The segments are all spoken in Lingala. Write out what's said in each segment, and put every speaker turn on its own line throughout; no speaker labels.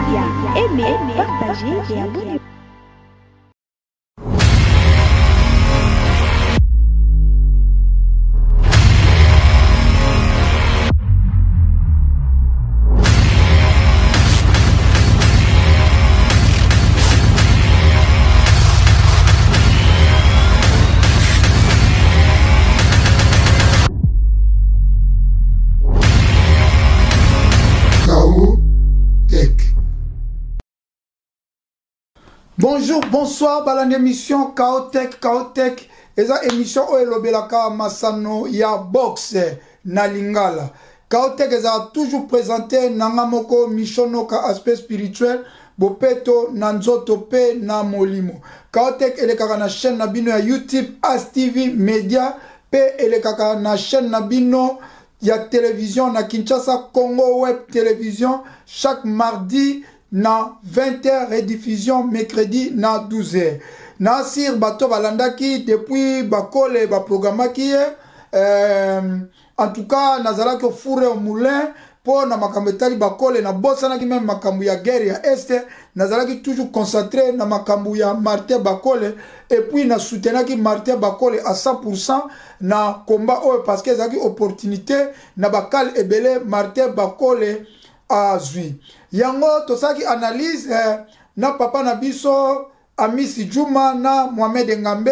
Média. Aimez, partagez et abonnez-vous.
Bonjour, bonsoir, dans l'émission Kaotech. Et ça émission où elobelaka masano ya boxe na lingala. Kaotech a toujours présenté nangamoko mishonoka aspect spirituel bopeto nanzoto pe na molimo. Kaotech elekaka na chaîne na bino ya YouTube ASTV Media pe elekaka na chaîne na bino ya télévision na Kinshasa Congo Web Télévision chaque mardi na 20h rediffusion mercredi na 12h. Na sir bato balandaki depuis bakole ba programmaki en tout cas nazala ko fourre au moulin pour na makambetali bakole na bosana ki même makambu ya guerre ya este nazala ki toujours concentré na makambu ya Martin Bakole et puis na soutenaki Martin Bakole à 100% na combat parce que zaki opportunité na bakal ebele Martin Bakole azui. Yango tosaki analyse na papa na biso Amisi Juma na Mohamed Ngambe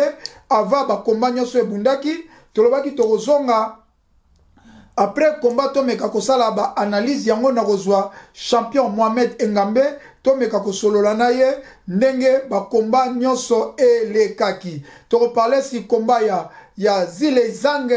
ava ba combat nyoso ebundaki tolobaki tokozonga après combat to meka kosala ba analyse yango na kozwa champion Mohamed Ngambe to meka kosolola na ye ndenge ba combat nyoso elekaki to parler si combat ya Zile Zhang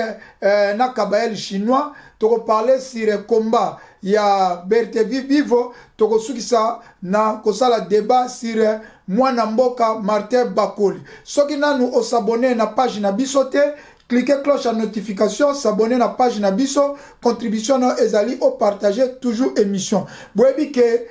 na Kabael chinois to parler si le combat ya Bertevi Vivo toko sukisa na kosala débat sur mwana mboka Martin Bakole. Soki nanu osabone na page na biso te, cliquez cloche à notification, s'abonner na page na biso, contribution na ezali o partager toujours émission. Boyebi ke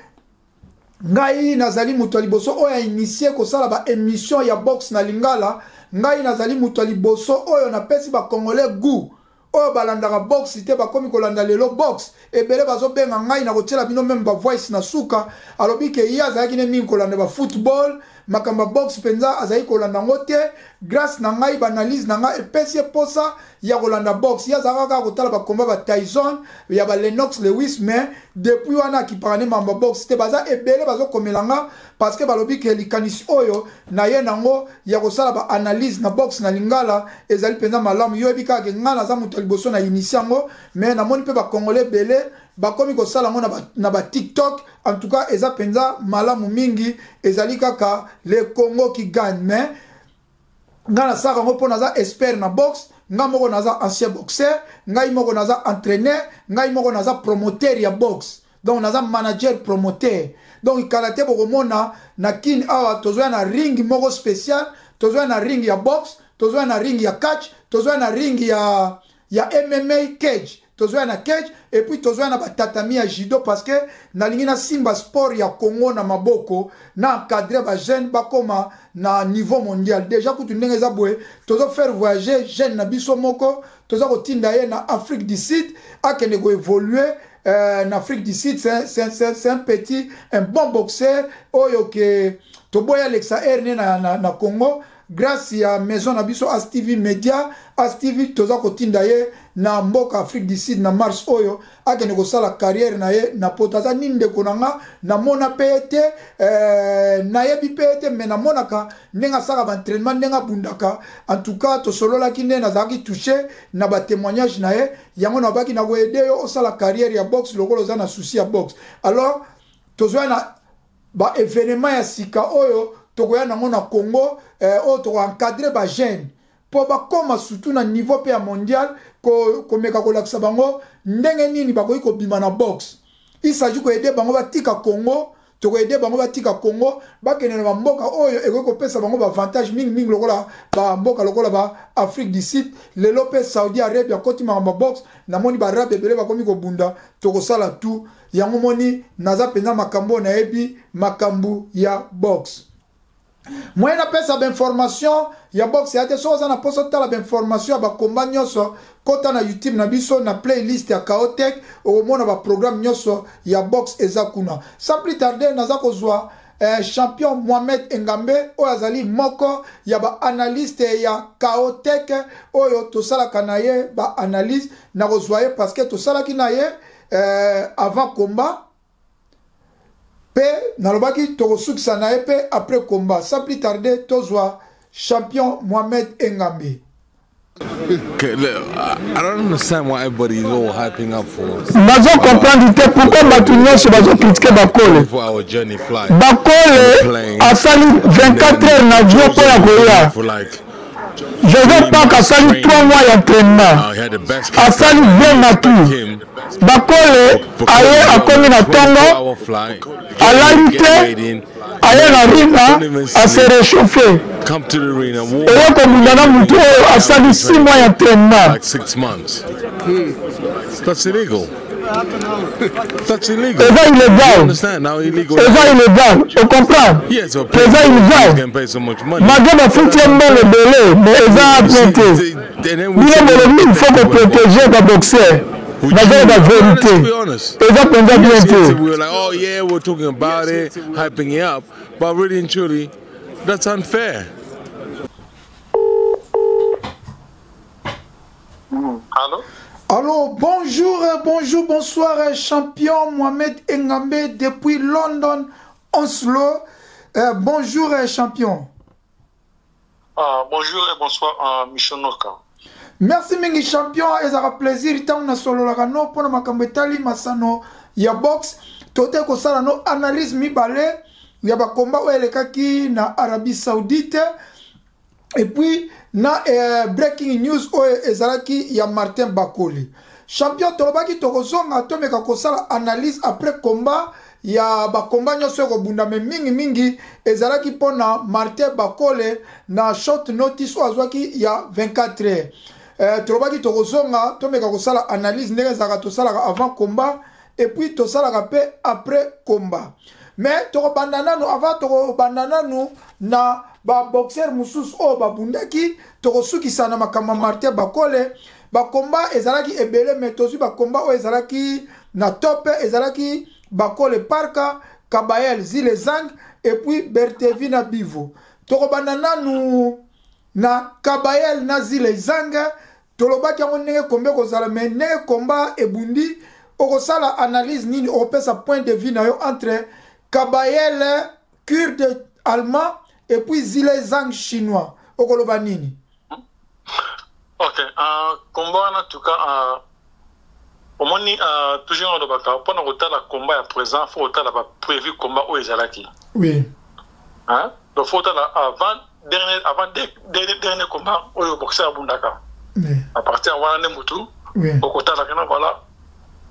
ngai nazali mutu liboso oya initié kosala ba émission ya box na lingala, ngai nazali mutu liboso oyo na pesi ba congolais goût. Oh balandaka box ite bakomi kolanda lelo box ebele bazo benga ngai na kotela bino même ba voice na suka alobi ke ya azaki ne mingi kolanda ba football makamba box penza azaki kolanda ngote grâce na ngai ba analyse na ngai epesi posa ya kolanda box ya zaka kotala ba combat ba Tyson ya ba Lennox Lewis mais depuis wana ki parane mamba box te baza ebele bazo komelanga parce que balobi ke likanisi oyo na ye nango ya kosala ba analyse na box na lingala ezali penza malamu yo ebika ke ngala za mutu liboso na initiango mais na moni pe ba congolais belé bakomi kosala ngo na ba TikTok en tout cas eza penza malamu mingi ezali kaka le Congo qui gagne mais ngana saka ngo pona za expert na box nga moko naza ancien boxeur ngai moko naza entraîneur ngai moko naza promoteur ya box donc naza manager promoteur donc karaté bokomona na kin awa tozoya na ring moko spécial tozoya na ring ya box tozoya na ring ya catch tozoya na ring ya MMA cage tozoya na cage et puis tozoya na batatami ya judo parce que nalingi na simba sport ya Congo na maboko na encadrer ba jeune bakoma na niveau mondial déjà kutu ndenge za boye tozo faire voyager jeune na biso moko tozo kotinda ye na Afrique du Sud akende ko évoluer en Afrique du Sud c'est un bon boxeur oyo ke toboya Alexa Erne na Congo grâce à maison na biso ASTV Media ASTV toza kotinda ye na mboka Afrique du Sud na mars oyo akende kosala carrière na ye na potaza ninde konanga na mona pete na yebi pete mais na monaka nenga saka ba entraînement nenga bundaka en tout cas to solola kinde na zaki toucher na ba témoignage na ye yango na baki na ko aider yo osala carrière ya box lokolo za na souci ya box alors tozoya na ba événement ya sika oyo tokoya nango na Congo oyo toko encadrer ba jeune po bakoma surtout na niveau pe ya mondial komeka kolakisa bango ndenge nini bakoki kobima na box il s'agit ko aider bango batika Congo toko aider bango batika Congo bakene na mboka oyo ekoki kopesa bango ba avantage mingi lokola ba mboka lokola ba Afrique du Sud lelo pe Saudi Arabia koti ma box na moni ba arabe bele bakomi ko bunda toko sala tout yango moni naza pena makambo na ebi makambu ya box Moi na pesa ba information ya box ya te so za na poso tala ba information ba combat nyoso kota na YouTube na biso na playlist ya Chaotech o mona ba programme nyoso ya box ezakuna. Sans plus tarder naza kozwa champion Mohamed Engambe o azali moko ya ba analyste ya Chaotech oyo tosala kanaye ba analyse na kozwa parce que tosala kinaye avant combat Pe nalobaki tokosukisa na pe après combat. Sans plus tarder, tozwa champion Mohamed Engambe.
Okay, look, I don't understand why everybody is all hyping up for us.
Bazo comprendre te pourquoi batu nyonso bazo critiquer Bakole.
For our journey flight.
Bakole asali 24 heures na avion pour ya koya.
For like
je veux pas qu'asali 3 mois d'entraînement. Asali bien na tout. Bakole aye akomi na tongo. Alarité aye na rina a se réchauffer.
Come to the arena.
Et comme il y a mutu asali 6 mois d'entraînement.
Like 6 months. That's illegal. That's illegal.
C'est illégal.
Understand now illegal.
C'est illégal. Tu comprends?
Yes, so
c'est illégal.
Can pay so much money.
Malgré le foutième le délai, mais ils ont apprêté. Il faut que protéger le boxeur. La vérité.
We were like, oh yeah, we're talking about it, hyping it up, but really and truly, that's unfair.
Allô?
Allô, bonjour, bonsoir, champion Mohamed Engambe depuis London, Oslo. Bonjour, champion.
Bonjour et bonsoir, Michel Noka.
Merci mingi champion, ezaka plaisir tant na solo la no pona makambo etali masano ya box tote ko sala no analyse mibale ya ba combat o elekaki na Arabie Saoudite et puis na breaking news o ezalaki ya Martin Bakole. Champion tolobaki tokozonga tomeka ko sala analyse après combat ya ba combat nyonso ko bunda me mingi ezalaki pona Martin Bakole na short notice o azwaki ya 24 heures. Tolobaki tokozonga tomeka kosala analyse ndenge zaka tosalaka avant combat et puis tosalaka pe après combat. Mais tokobandana no avant tokobandana no na ba boxer mususu o babundaki tokosukisa na makamba Martin Bakole ba combat ezalaki ebele mais tozu ba combat o ezalaki na top ezalaki Bakole Parka Kabayel Zilezang et puis Bertevina Bivo. Tokobandana no na Kabayel na Zilezang tolobaki yango ndenge kombe kozala mais ndenge komba ebundi okosala analyse nini opesa point de vue na yo entre Kabayel kurde allemand et puis Zilezang chinois okoloba nini?
Ok, combat en tout cas au moins toujours on doit pendant le combat à présent faut autant la prévu combat au ezalaki.
Oui.
Hein? Donc faut avant dernier combat au boxeur bundaka. À partir de wana mutu au côté la kana voilà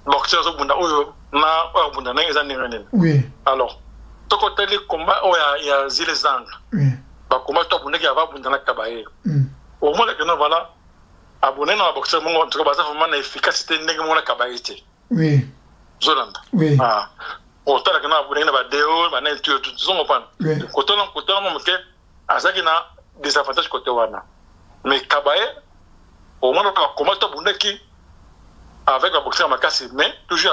boxeur zo bunda oyo na bunda na ezani ngene.
Oui.
Alors to côté le combat o ya Zilezang.
Oui.
Ba combat to bunda ki ava bunda na Kabaye. Au moins le kana voilà abonné na boxeur mon en tout cas ça vraiment efficacité ndenge mon na Kabaye te.
Oui.
Zolanda.
Oui.
Au tala kana abonné na ba deo ba na tout zo ngopana. Côté non mo ke azaki na désavantage côté wana. Mais Kabaye au moins comment tu bundaki avec la boxeur makasi mais toujours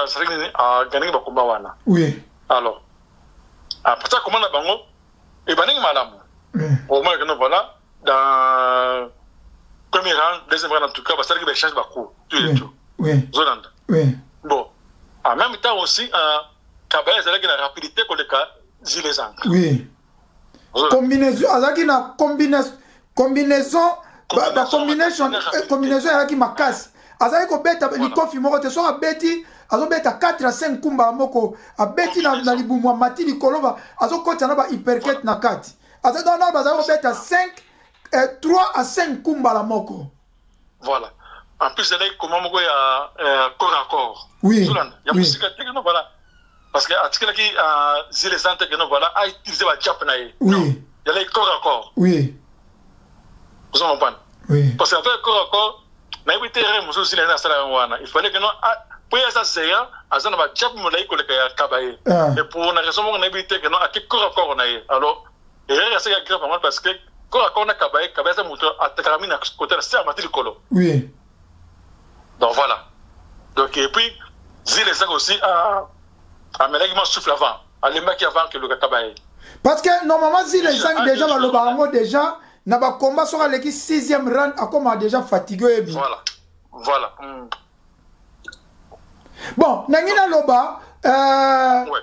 à gagner ba combat wana.
Oui.
Alors après ça comment na bango et baningi malamu. Au moins que nous voilà dans premier rang deuxième rang en tout cas parce que ba change ba coup tout.
Oui.
Zolanda.
Oui.
Bon en même temps aussi Kabaye avec la rapidité que le cas Zilezang.
Oui. Combinaison azaki na combinaison ba combinaison yaki makasi azali ko beta likofi moko te so abeti azo beta 4 à 5 kumba moko abeti na libumu mati likoloba azo kota na ba hypercut na kati azo na ba azo beta 3 à 5 kumba la moko.
Voilà. En plus elle est comment moko ya corps à corps.
Oui.
Ya musika te no voilà. Parce que atikela ki Zilezang te no voilà a utiliser ba jump na ye.
Oui.
Il y a corps à corps.
Oui.
Vous en comprenez?
Oui.
Parce qu'en fait, corps à corps, il fallait que nous, pour ça, c'est ça, on a déjà pour nous Kabaye. Et pour une raison, on a évité que nous, à qui corps à corps on a. Alors, Et là, c'est grave parce que quand on a Kabaye, Kabaye, ça montre à Takamina, côté de la Matil Kolo.
Oui.
Donc voilà. Donc, et puis, Zil et ça aussi, à Mélagement souffle avant, à l'émac avant que le Kabaye.
Parce que normalement, Zil et ça, déjà, le Barango, déjà, n'a pas combat sur l'équipe 6e round, à comment déjà fatigué.
Voilà. Voilà.
Bon, Nangina Loba,
ouais.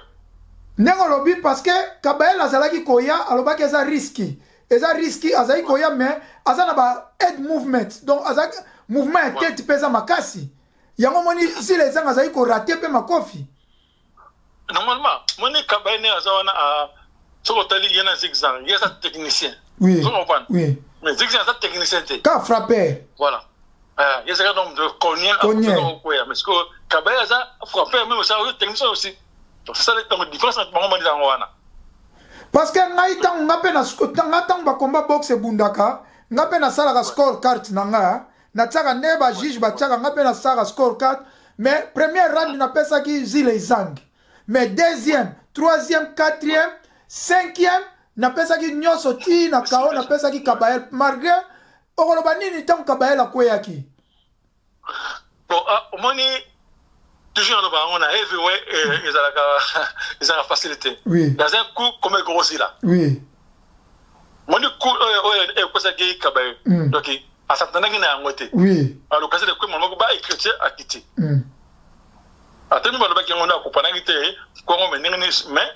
Nengo lobi parce que Kabaye azalaki koya aloba ke za risky. Eza risky azali koya mais azana ba head movement. Donc azak mouvement tête pesa makasi. Yango moni si les gens azali ko rater pe makofi.
Normalement, moni Kabaye ne azawana a sokotali yana zigzag, il y a sa technicien.
Oui.
Vous comprenez?
Oui.
Mais zigzag sa technicien té.
Ka frapper.
Voilà. Il y a ce nombre de Konien mais ce que Kabaye a frappé même ça technicien aussi. C'est ça la différence entre moi et Wana.
Parce que naïtan ngape na ngatan ba combat boxe bundaka, ngape na sala score card nanga, na tsaka neba juge ba tsaka ngape na sala score card, mais premier round na pesa ki Zile Zang. Mais deuxième, troisième, quatrième, cinquième na pesa ki nyoso ti na kao na pesa ki Kabaye malgré okoloba nini tant Kabaye la koyaki.
Bon, au moins toujours on a heavyweight ils ont la facilité.
Oui.
Dans un coup comme un gros là.
Oui.
Mon coup est quoi ça qui Kabaye. Donc à Santana qui n'a ngoté.
Oui.
À l'occasion de quoi mon ba écrire à quitter. Attends moi le bac on a pour pendant quitter quoi on mais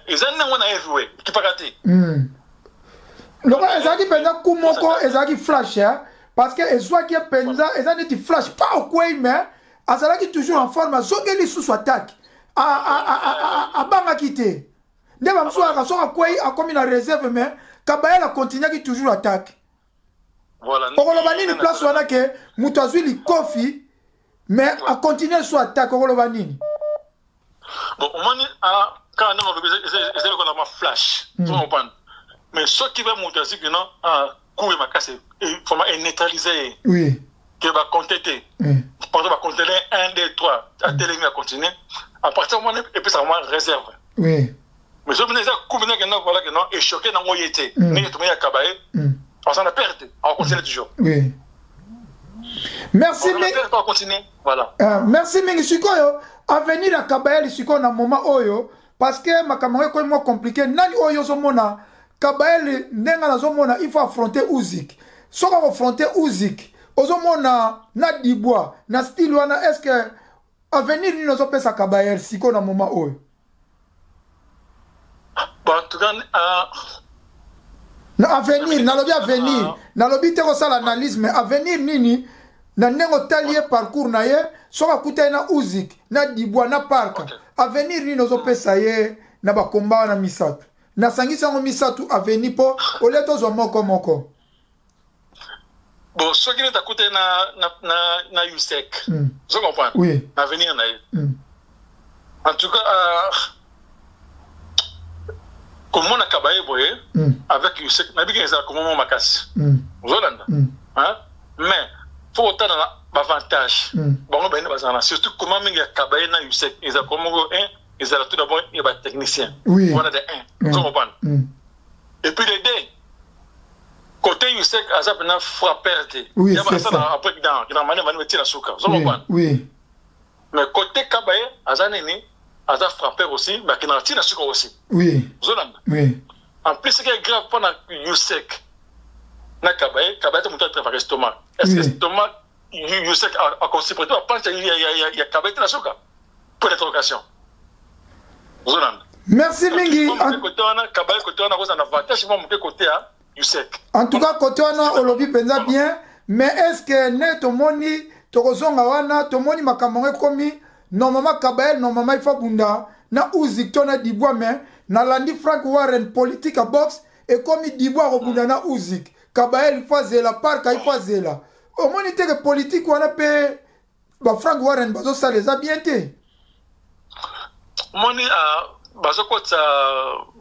ils ont on a heavyweight qui pas raté.
Donc ezaki penza kumoko ezaki flash parce que ezwa qui penza ezaki ti flash pas au quoi mais azalaki toujours en forme azongeli sous attaque a banga quitté ndeba mso ka soka kwei a comme na réserve mais Kabaye la continue toujours attaque.
Voilà.
Okoloba nini place wana ke mutu azwi li kofi mais a continuer sur attaque okoloba nini.
Bon au moins quand on a c'est le ma flash tu comprends mais ce qui va monter c'est que non couper ma casse il faut neutraliser.
Oui.
Qui va compter. On va compter 1, 2, 3. À télé, on va continuer. À partir du moment où, et puis ça va réserve.
Oui.
Mais je me disais, combien de gens voilà que non, et choqué dans mon été. Mais tout le monde a Kabaye. On s'en a perdu. On continue toujours.
Oui. Merci,
on continue. Voilà.
Merci, Mingi Sikoyo. À venir à Kabaye, Sikoyo, dans moment Oyo, parce que ma camarade est moins compliqué. Nani Oyo, Zomona, Kabaye, Nenga, Zomona, il faut affronter Uzik. Si on va affronter Uzik, Ozomona na Dibois na style wana est-ce que avenir ni nozo pesa Kabaye siko na moment oyo.
Bon tout cas
na avenir na lobi avenir na lobi te ko sala analyse mais avenir nini na nengo talier parcours na ye soka kuta na Uzik na Dibois na Parka avenir ni nozo pesa ye na ba combat na Misatu na sangisa ngo Misatu avenir po oleto zo moko.
Bon, ce qui est à côté na USEC, je comprends.
Oui.
Avenir na. En tout cas, comme on a Kabaye boye avec USEC, na bien ça comme on makas. Zolanda. Hein? Mais faut autant d'avantages. Bon, ben bazana surtout comment minga Kabaye na USEC, ils a comme ils a tout d'abord il va technicien.
Oui.
On a des 1. Je comprends. Et puis les deux côté USEC, ça peut frapper.
Oui, c'est ça.
Après, dans manière de tirer la souka.
Oui.
Mais côté Kabaye, Azanini, Aza frapper aussi, mais qui n'a tiré la souka aussi.
Oui. Oui.
En plus, ce qui est grave pendant USEC, na Kabaye, Kabaye, tu as préparé l'estomac. Est-ce que l'estomac, USEC a conçu pour toi, il y a Kabaye la souka pour l'interrogation.
Merci, Mingi.
Kabaye, côté on a un avantage, moi, mon côté,
en tout cas, côté on olobi penza bien, mais est-ce que ne tomoni tokozonga wana tomoni makambo komi normalement Kabaye normalement il faut bunda na Uzik tona Dibois mais na landi Frank Warren politique à boxe et comme Dibois rebunda na Uzik Kabaye il faut zela Parka il faut zela au moins il que politique wana pe ba Frank Warren bazo ça les a bien té
moni bazo ko ça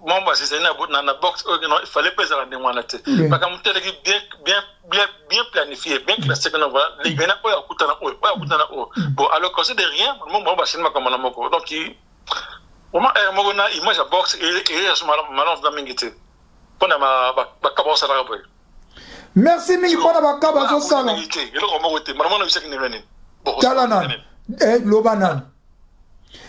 mamba c'est na boxe il fallait pas ça ndemwana té parce que mutele bien planifié bien classé que voilà les gars pas akutana bon alors que c'est de rien mon ba c'est comme na moko donc moment mo na image à boxe et je malon dans mingité pona bakaba osala boy.
Merci mingi pona bakaba zo sala.
Eloko moko te maramona bisaki nene.
Talana. Lobanan.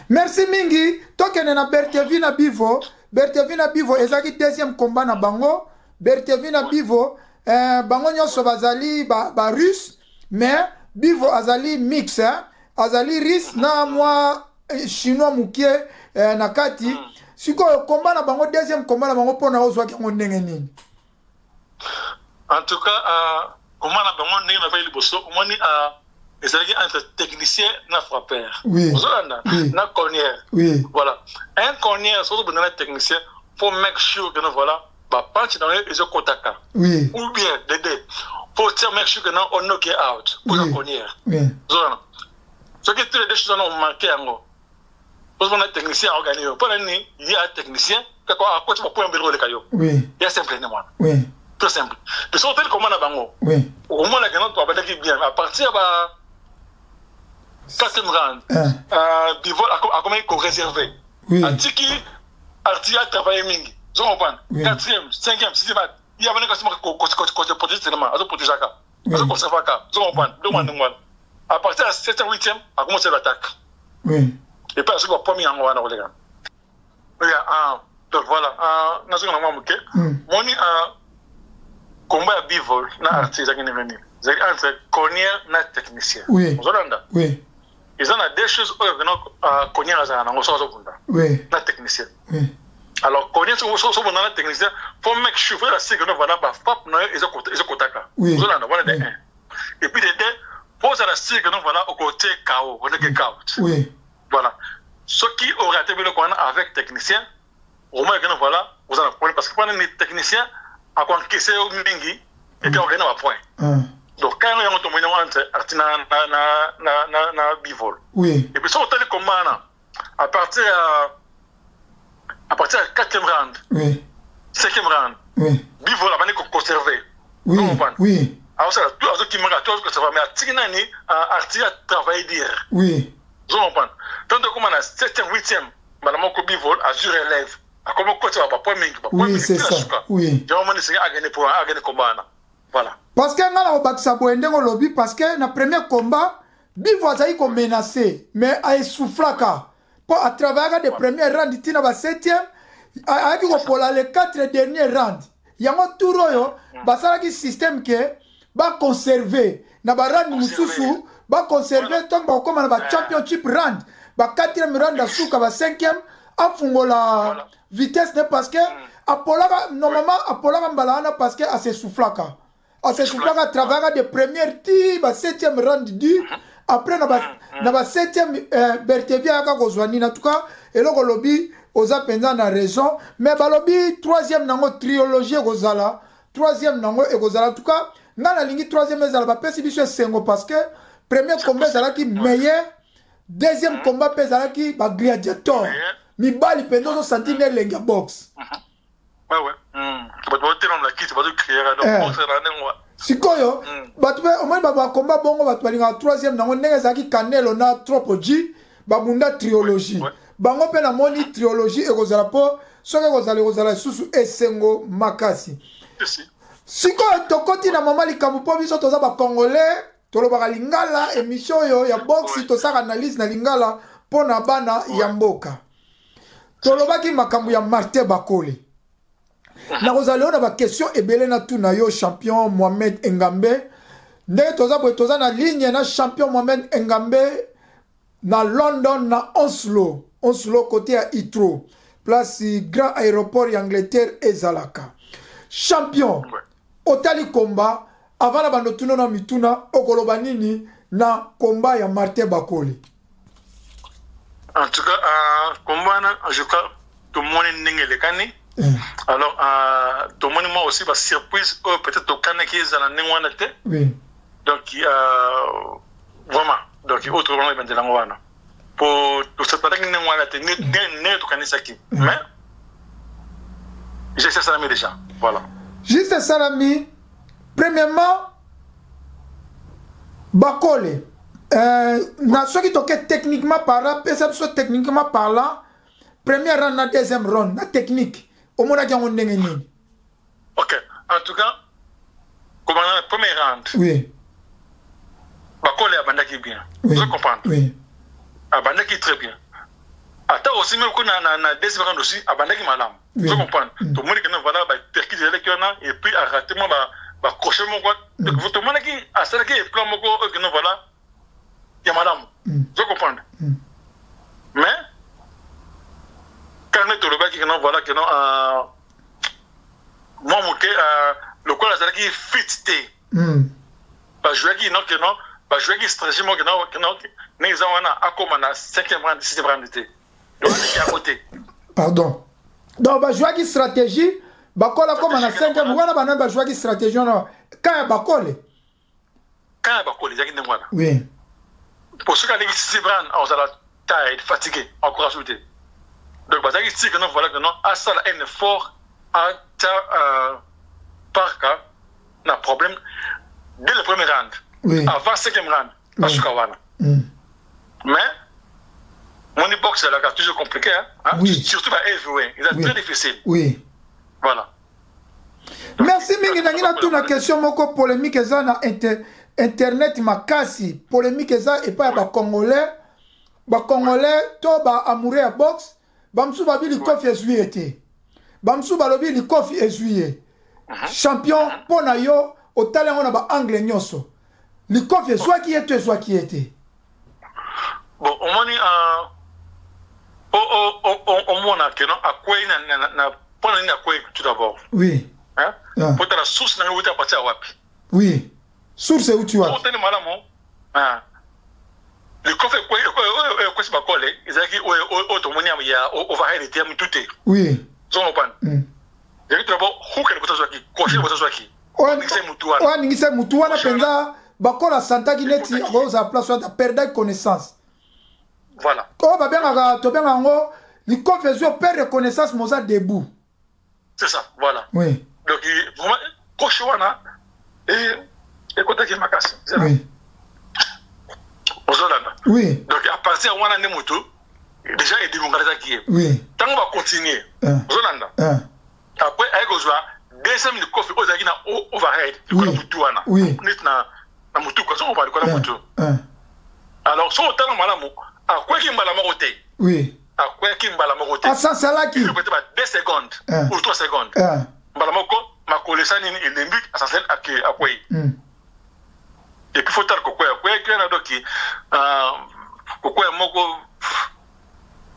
Merci mingi tokene na Bertevina Bivo. Bertevina Bivo ezaki deuxième combat na bango. Bertevina Bivo bango nyonso bazali ba russe mais Bivo azali mix azali russe na moi chinois mukie na kati siko combat na bango deuxième combat na bango pona ozwa ki ndenge nini.
En tout cas combat na bango ndenge na ba liboso omoni ezalaki entre technicien na frappeur.
Oui.
Na cornière.
Oui.
Voilà. Un cornière surtout pour un technicien faut make sure que voilà ba punch dans les kotaka.
Oui.
Ou bien Dédé faut make sure que non on knock out pour la cornière.
Oui.
Zona. Ce que tous les deux choses ont marqué en parce qu'on a technicien organisé. Pour l'année, il y a un technicien qui a quoi tu vas pouvoir le caillou.
Oui.
Il y a simplement.
Oui.
Tout simple. De son tel comment on a bango.
Oui.
Au moins la gagnante va pas bien. À partir de 4e round, Bivol a comment il réservé.
Oui.
A Tiki, Arti a travaillé mingi. Vous comprenez? 4e, 5e, 6e, il y a un customer qui protéger seulement, à protéger ça. À conserver ça. Vous comprenez? Demande-moi. À partir de 7e, 8e, a commencé l'attaque.
Oui.
Et pas ce qu'on a promis en moi, les gars. Donc voilà, nous avons dit que mon combat à Bivol, na artiste qui est venu. C'est entre cornière et technicien.
Oui.
Vous entendez?
Oui.
Ils ont des choses où cornière est un
oui.
Na technicien.
Oui.
Alors cornière c'est un technicien. Faut make sure que la sécurité voilà ba fap na ils ont kotaka.
Oui.
Vous entendez? Voilà des un. Et puis des deux, pose la sécurité voilà au côté KO, on est que KO.
Oui.
Voilà. Ce qui aurait été bien avec technicien, au moins voilà, vous en avez parce que pendant les techniciens, à quoi encaisser au mingi et puis on gagne un point. Donc quand on est tombé entre Artina na Bivol.
Oui.
Et puis ça on t'a dit comment à partir de 4e round.
Oui.
5e round.
Oui.
Bivol a venu conserver.
Oui. Oui.
Alors ça tout qui me raconte que ça va mais à Tignani Artina travailler dire.
Oui.
Vous comprenez? Tant que comme on a 7e, 8e, madame Bivol a juré élève. A comment quoi tu vas pas mingi.
Oui, c'est ça. Oui.
J'ai vraiment essayé à gagner pour à gagner combat. Voilà.
Parce que ngala obakisa boende ngo lobby parce que na premier combat Bivo azali ko menacé mais a soufflaka pour à travers des premiers rounds tina ba 7e a ki ko pola les 4 derniers rounds. Yango touro yo basala ki système que ba conserver na ba round mususu ba conserver tant ba comme na ba championship round ba 4e round da suka ba 5e afungola vitesse ne parce que apolaka normalement apolaka mbalana parce que a se soufflaka a se soufflaka à travers des premières tirs ba 7e round du après na ba 7e Bertevia aka kozwani en tout cas eloko lobby oza penza na raison mais ba lobby 3e nango trilogie kozala 3e nango ekozala en tout cas ngana lingi 3e ezala ba pesi biso sengo parce que premier combat ezala ki meilleur deuxième combat ezala ki ba gladiator mibali penzo zo santine lenga box.
Ouais ouais. Tu vas te rendre la kit, tu vas te créer donc pour
sikoyo batu au moins ba combat bongo batu balinga 3e nango ndenge ezaki Canelo na Tropoji ba bunda trilogie. Bango pe na moni trilogie ekozala po soki ekozala susu esengo makasi. Sikoyo tokoti na mama likambo po biso toza ba congolais tolobaka lingala émission yo ya box tosaka analyse na lingala pona bana ya mboka. Tolobaki makambo ya Martin Bakole. Na kozali ona ba question ebele na tuna yo champion Mohamed Engambe. Ndenge toza na ligne na champion Mohamed Engambe na London na Oslo côté à Heathrow. Place grand aéroport Angleterre ezalaka. Champion otali combat avant la bando tuno na mituna okoloba nini na combat ya Martin Bakole.
En tout cas, combat, je crois que tout le monde est né. Alors, tout le monde aussi va surprise, peut-être au Canada qui est dans la néo.
Oui.
Donc, vraiment, donc, autre monde est dans la pour cette partie de néo, tout Canada qui. Mais, j'ai ça déjà. Voilà.
Juste ça, ami. Premièrement, Bakole. Na soki toke techniquement parlant, perception techniquement parlant, première round na deuxième round na technique. Au moins on ndenge nini.
Ok. En tout cas, comme dans la première round,
oui.
Bakole a bandaki bien.
Oui.
Vous comprenez?
Oui.
A bandaki très bien. Attends aussi, même qu'on a deuxième round aussi, a bandaki malam. Vous comprenez? Tout le monde qui est voilà, perquis de l'électeur, et puis a raté moi, crochet mon quoi. Donc, tout le monde qui a ça qui est plan mon quoi, que non voilà, il y a madame. Vous comprenez? Mais, quand on est au Loba qui non voilà, que non, moi, le quoi, là, qui est fit. Bah, jouer qui non, que non, bah, jouer qui stratégie, moi, que non, mais ils ont un comme un 5e round, 6e round d'été. Donc, c'est à côté.
Pardon. Donc, bah, jouer qui stratégie, Bakole comme un 5e round, bah, jouer qui stratégie, non, quand il y a Bakole.
Quand il y a Bakole, il y a qui ne voit.
Oui.
Pour ceux qui ont des 6e round, on s'est tired, fatigué, encore ajouté. Donc, bah, ça qui dit que non, voilà, que non, à ça, il y a un effort à par cas, n'a problème. Dès le premier round,
oui.
Avant 5e round, pas sur Kawana. Mais, mon boxe, c'est toujours compliqué. Hein?
Oui.
Surtout à heavyweight. Il est très difficile.
Oui.
Voilà.
Merci, Mingi. Nangi na tuna question moko polémique eza na internet makasi. Polémique eza et pas ba Congolais. Ba Congolais, to ba amoureux à boxe. Bamsou babi li kofi ezuye te. Bamsou balobi li kofi ezuye. Champion pona yo. Au talent on a ba anglais nyoso. Le coffre soit qui était soit qui était.
Bon, on m'a dit au moins que non à quoi na pas na quoi tout d'abord.
Oui.
Hein? Pour la source na où tu as parti à wapi.
Oui. Source où tu as.
Pour tenir malamo. Hein. Le coffre quoi c'est pas collé. Ils a dit au tout monde il y a overhead et tout est.
Oui.
Zone pan. Il y a tout d'abord où que le soit qui cocher le soit qui.
Ningise mutuana penza bakola santa ki neti roza place wa perdre connaissance.
Voilà.
Ko ba benga to benga ngo li confession perdre connaissance moza debout.
C'est ça, voilà.
Oui.
Donc vraiment cochwana et côté qui makasi.
Oui.
Ozolanda.
Oui.
Donc à partir wana ne moto déjà et démocratie qui est.
Oui.
Tant on va continuer. Ozolanda. Après avec Ozwa deuxième le coffre aux agina overhead
oui.
Oui. Na mutu quoi on va quoi na mutu. Alors so tala malamu a quoi qui mbala marote.
Oui.
A quoi qui mbala marote.
A sans salaki.
Peut-être 2 secondes ou 3 secondes. Mbala moko ma kolesa ni elembi a sans sel à quoi. Et puis faut tar ko quoi que na doki quoi moko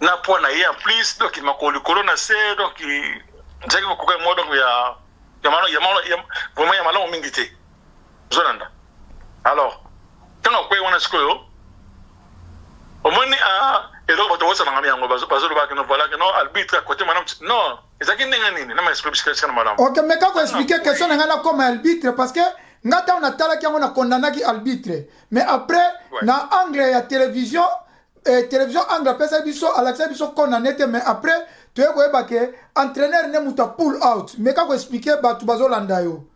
na pona y en plus donc ma corona c'est donc c'est que quoi moi donc il y a vraiment il y a malon mingité zonanda alors quand on a ce que au moins et donc on va se rendre bien on va se passer le bac non voilà que non arbitre à côté maintenant non c'est qui n'est pas expliquer ce que madame
OK mais quand vous expliquer question ngana comme arbitre parce que ngata on a tala qui on a condamné qui arbitre mais après na anglais ya télévision anglais pesa biso Alexa biso condamné mais après tu es que entraîneur ne muta pull out mais quand vous expliquer ba tu bazolanda yo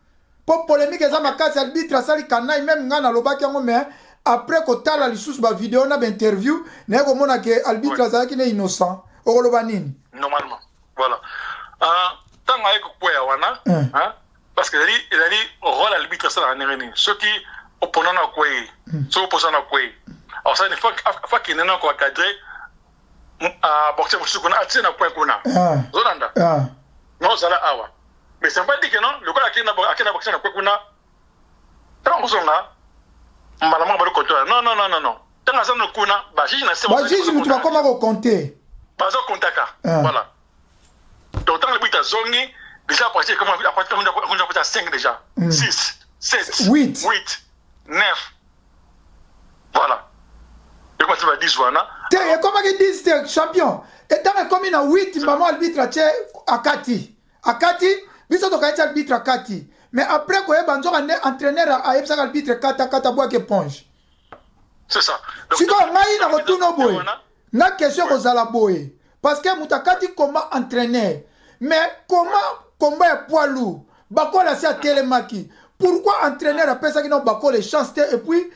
pour polémique eza makasi arbitre sali kanai même ngana lobaki ngo mais après ko tala lisusu ba vidéo na ba interview na ko mona que arbitre azaki ne innocent o loba nini
normalement voilà tant avec quoi wana hein parce que il a dit rôle arbitre ça na nini ceux qui opposant na quoi ceux opposant na quoi alors ça il faut qu'il n'ait encore cadré boxer musu kuna atina na point kuna zonanda non ça là awa mais c'est pas dit que non le quoi akina boxer na point kuna tant ozonga malama ba le contrôle non tant ça no kuna ba jiji na c'est
ba jiji mutu ba koma ko compter
ba zo contaka voilà donc tant le but à zongi déjà à partir comment à partir on a 5 déjà 6 7 8 9 voilà et comment ça va 10 wana
et comment ils disent champion et tant comme il a 8 maman arbitre akati biso to kaita arbitre akati mais après ko banzo entraîneur a yebsa arbitre kata bois que ponge
c'est ça
si ko ngai na retourno boy na question ko zala boy parce que mutakati comment entraîneur mais comment combat poids lourd bakola si a télémaki pourquoi entraîneur appelle ça qui non bakola chance et puis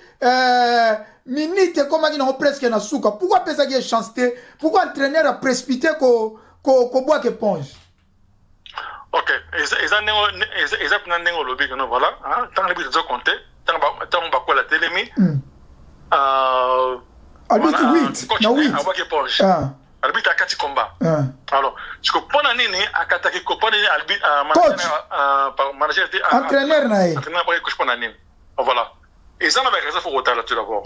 minute comment ils ont presque na souka pourquoi appelle ça qui est chance pourquoi entraîneur a précipité ko bois que ponge
Ok, exactement nengo lobby que nous voilà, hein, tant que les autres compter, tant on va quoi la télémi,
arbitre 8, na 8.
Arbitre à 4 combats. Alors, je comprends nini à 4 combats arbitre manager
entraîneur nae.
Entraîneur pas coach pas nini. Voilà. Et ça n'a pas raison pour autant là tout d'abord.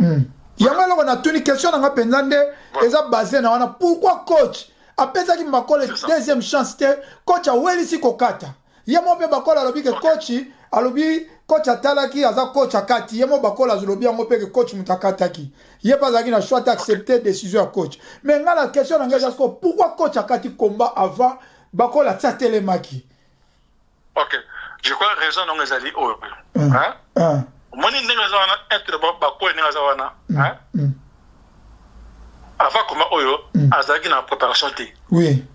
Yamalo on a tuni question nga pendande, eza basé na wana pourquoi coach apesa ki makole deuxième chance te coach a welisi kokata yemo pe bakola alobi ke coach alobi coach atalaki aza coach akati yemo bakola alobi yango pe ke coach mutakataki ye pas aki na choix d'accepter décision à coach mais nga la question nga est pourquoi coach akati combat avant bakola tsatele maki.
OK, je crois raison non ezali o hein moni ndenge za wana être bakola ndenge za wana hein avant comment oyo azaki na préparation té
oui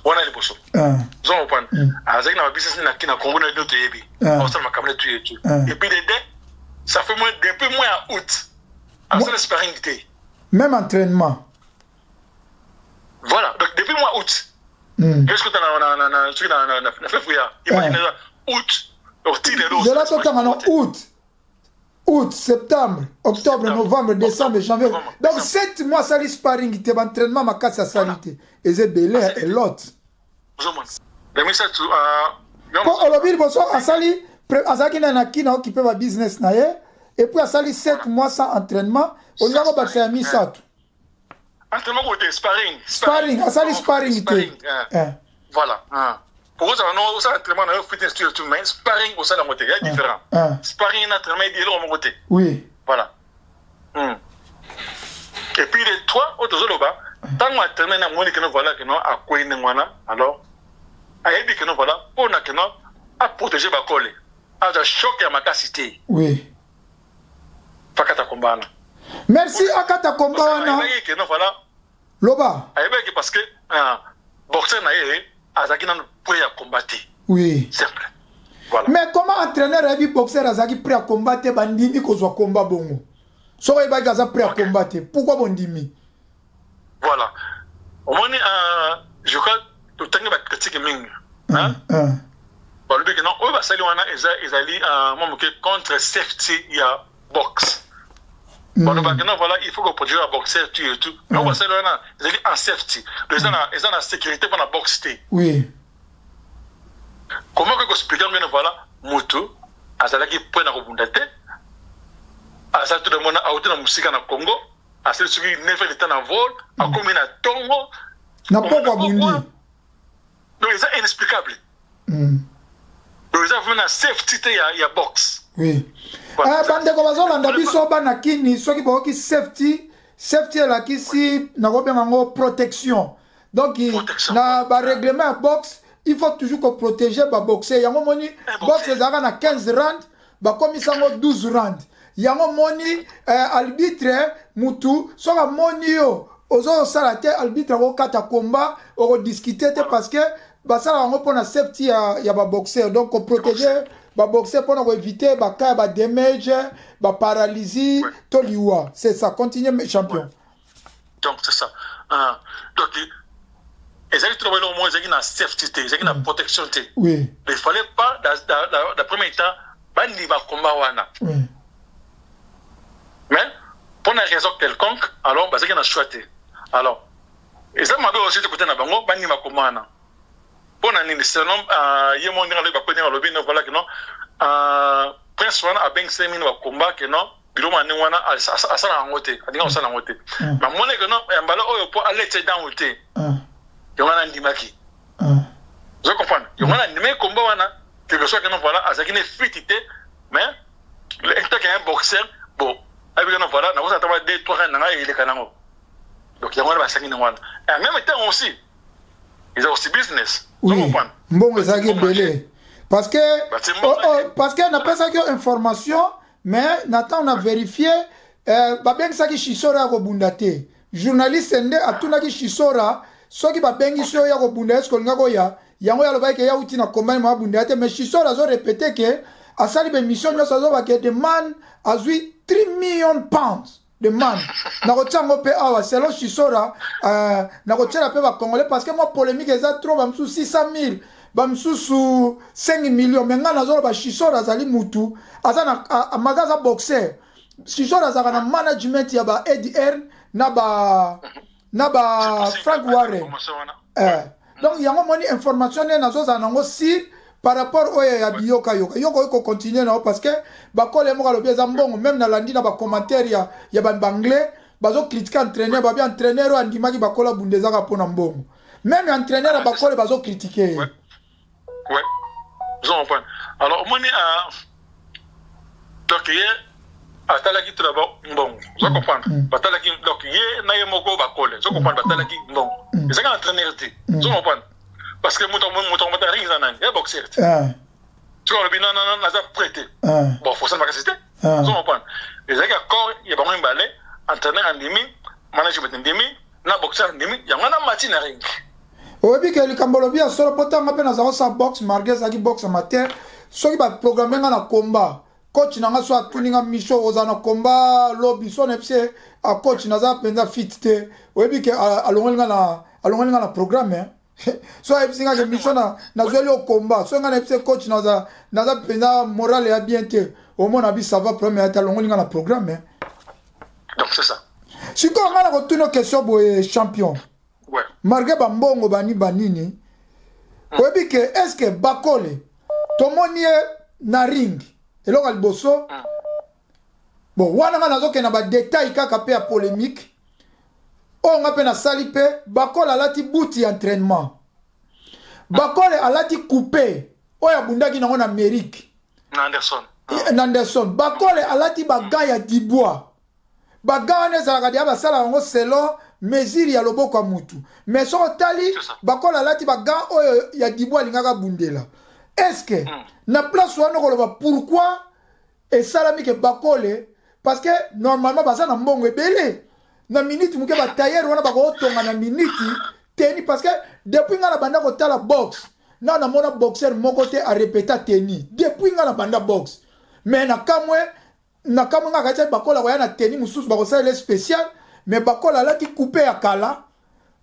on a les bosso zon point azaki na business na kina Congo na d'autres yebi on s'en makamle tout et tout et puis ça fait moins depuis mois août à le sparring té
même entraînement
voilà donc depuis mois août qu'est-ce que tu na février imagine août donc tu
de là tout en août août, septembre, octobre, novembre, décembre, janvier. Donc 7 mois sali sparring, te entraînement ma casse à salité. Et c'est belé et l'autre. Quand on lobby bonsoir asali, asaki na nakina occupé ma business na ye et puis asali 7 mois sans entraînement, on a pas ça mis ça.
Entraînement côté sparring.
Sparring, asali sparring te.
Voilà. Pour ça, on a entraînement dans le fitness tout mais sparring au sein de la moitié, il y a différent. Sparring et entraînement, il est là au côté.
Oui.
Voilà. Et puis les trois autres là-bas, tant qu'on a terminé à Monique, voilà que nous à quoi il nous alors, à Ebi que nous voilà, on a que nous à protéger ma colle, à un choc à ma capacité.
Oui.
Fakata combat.
Merci Akata combat.
Que nous voilà.
Loba.
À Ebi parce que boxeur naïe. Azaki n'a prêt à combattre.
Oui.
Simple. Voilà.
Mais comment entraîneur et boxeur Azaki prêt à combattre bandimi ko zo combat bongo. So e ba gaza prêt à combattre. Pourquoi bandimi?
Voilà. Au moins je crois tout temps ba critique mingi. Hein? Ba le que non, o ba sali wana ezali moment que contre safety ya box. Bon, voilà, il faut que produire un boxeur, tu et tout. Mais on va saluer en safety. Ils ont la sécurité pour la boxe.
Oui.
Comment que expliquer que voilà, moto, azalaki point na rebondate, azal tout le monde a autant de musique en Congo, azal celui qui neuf états en vol, a commis na tongo.
Na pas bundi.
Donc c'est inexplicable. Donc ils ont vu na safety ya boxe.
Oui. Bande ko bazolanda biso bana kini soki boki safety la kisi na ko benga ngo protection. Donc na ba règlement box, il faut toujours ko protéger ba boxer. Yango moni box ezaka na 15 rand, ba komisa ngo 12 rand. Yango moni arbitre mutu soka moni yo ozo sala te arbitre ko kata combat o discuter te parce que ba sala ngo pona safety ya ba boxer, donc ko protéger ba boxer pour éviter ba cas ba damage ba paralysie to liwa. C'est ça, continuez mes champions.
Donc c'est ça. Donc ils allaient trouver au moins ils ont safety, ils ont protection.
Oui.
Il fallait pas dans premier temps bandi ba combat wana.
Oui.
Mais pour une raison quelconque, alors bah c'est qu'on a choisi. Alors ils ont m'avait aussi de côté na bango bandi ba combat wana. Bon, c'est un homme, il y a un monde qui a lobby, voilà que non, Prince Wana a bien sémi dans le combat que non, bureau mani wana a ça la ngoté, a dit on ça la ngoté. Mais moi que non, un ballon au pour aller te dans ngoté. Il y a un ndimaki. Vous comprenez? Il y a un ndimé combat wana, quelque chose que non voilà, à ça qui n'est fitité, mais l'état qui est un boxeur, bon, avec non voilà, nous avons des 2-3 ans et il est canamo. Donc il y a un ballon qui n'est wana. Et même temps aussi, ils ont aussi business.
Oui, bon, ça qui est belé. Parce que n'a pas ça que information, mais Nathan on a vérifié, bien ça qui chisora ko bundate. Journaliste ende atuna ki chisora, so qui ba bengi so ya ko bundate ko ngako ya, yango ya loba ke ya uti na combine ma bundate, mais chisora zo répéter que à ça les mission yo ça zo ba que the man has 3 million pounds. De man, na kotsango pe awa selon Chisora, na kotsela pe ba congolais parce que moi polémique eza trop ba msu 600 000. bamsusu 5 millions mais nga nazo ba Chisora azali mutu azana magaza boxer Chisora azaka na management ya ba Eddie Hearn na ba Frank Warren donc yango moni information ne nazo za nango si par rapport au ya biyoka yoko ko continuer na parce que bakole mo kalobi za mbongo même na landi na ba commentaire ya ba anglais bazo critiquer entraîneur ba bien entraîneur andimaki bakola bundezaka pona mbongo même entraîneur bakole bazo critiquer
ouais je comprends alors moni donc atalaki tout d'abord mbongo je comprends batalaki donc ye na ye moko bakole je comprends batalaki mbongo c'est ça entraîneur ti je comprends parce que muto ring zanan ya boxer tu vois le bilan na za prêté bon faut ça ma capacité je comprends les gars corps il ba mbale entraîneur andimi management andimi na boxer andimi ya ngana match na ring
obi ke likambolo bia solo potanga pe na za sa box marquez aki box amateur soki ba programmer na combat coach nanga so atuninga mission ozana combat lobby so nepse a coach naza penza fit te obi ke alongelinga na programme so epsinga ke mission na zoli au combat so nga nepse coach naza penza morale ya bien te au moins abi ça va premier ta alongelinga na programme
donc c'est ça
si ko nga na ko tuno question boye champion
ouais
marqué bambongo banini obi ke est-ce que bakole tomonie na ring eloko liboso bon wana nga nazoke na ba détail kaka pe ya polémique o nga pe na sali pe bakole alati buti entraînement bakole alati coupé oya bundaki nango na Amérique na Anderson bakole alati baga ya Dibois baga wana ezalaka dia basala yango selon mesure ya loboko ya mutu mais so tali bakole alati baga oyo ya Dibois alingaka bundela est-ce que na place wana koloba pourquoi et salami ke bakole parce que normalement basa na mbongo ebele na minute muke ba tailleur wana bako tonga na minute teni parce que depuis nga na banda ko tala box na mona boxer moko te a répéter teni depuis nga na banda box mais na kamwe nga kacha bakola ko ya na teni mususu bako sala le spécial mais bakola alati couper ya kala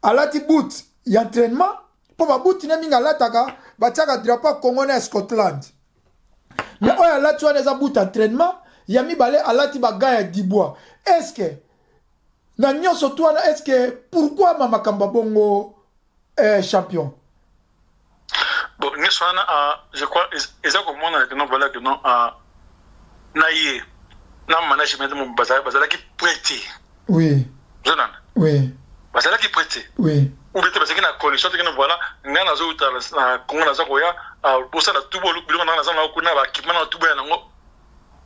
alati boot ya entraînement po ba boot na minga lataka batiaka drapeau congolais à Scotland mais oya alati wana eza boot entraînement ya mibale alati baga ya Dibois est-ce que na nyonso twana est-ce que pourquoi mama kamba bongo champion
bon nyonso wana je crois eza komona que non voilà que non na ye na management mon bazalaki prêté
oui
Jonan
oui
bazalaki prêté
oui
ou bien parce que na condition que voilà ngana zo uta na Congo na zakoya pour ça la tubo bilo na za na kuna ba kipana na tubo ya nango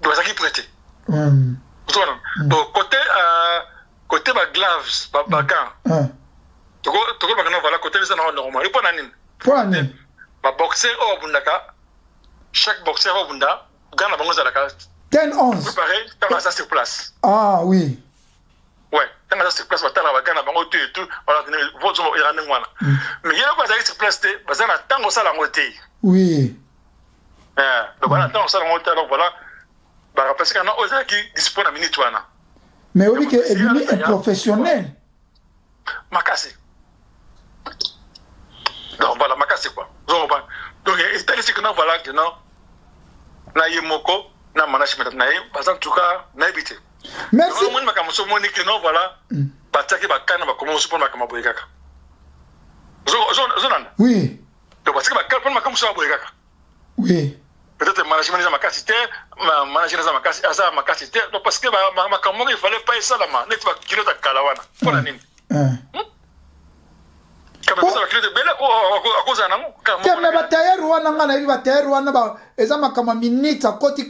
bazalaki prêté Jonan donc côté ba gloves ba gants toko ba kana voilà côté ça na normal ipo na nini ba boxer au bundaka chaque boxer au bunda gana bango za la
10-11
préparé dans ça sur place
oui
ouais dans ça sur place ba tala ba gana bango tout et tout voilà votre irane ngwana mais yena ba za sur place te ba za na tango sala ngote
oui
donc voilà tango sala ngote donc voilà ba rappeler que na oza qui dispone à minute wana
mais oui que est professionnel
makasi donc voilà makasi quoi donc il est que non voilà que non na yemoko na management na ye parce en tout cas na éviter
merci
moi makamoso moni que non voilà bataki bakana ba comment support makamaboye kaka zonan
oui
donc parce que bakana makamoso aboye kaka
oui
peut-être management za makasi te management za makasi asa makasi te donc parce que makamogo il fallait pas ça là ma net ba kilo ta kalawana pour nini
keme batayeru wana nga na yebi batayeru wana ba eza makama minute akoti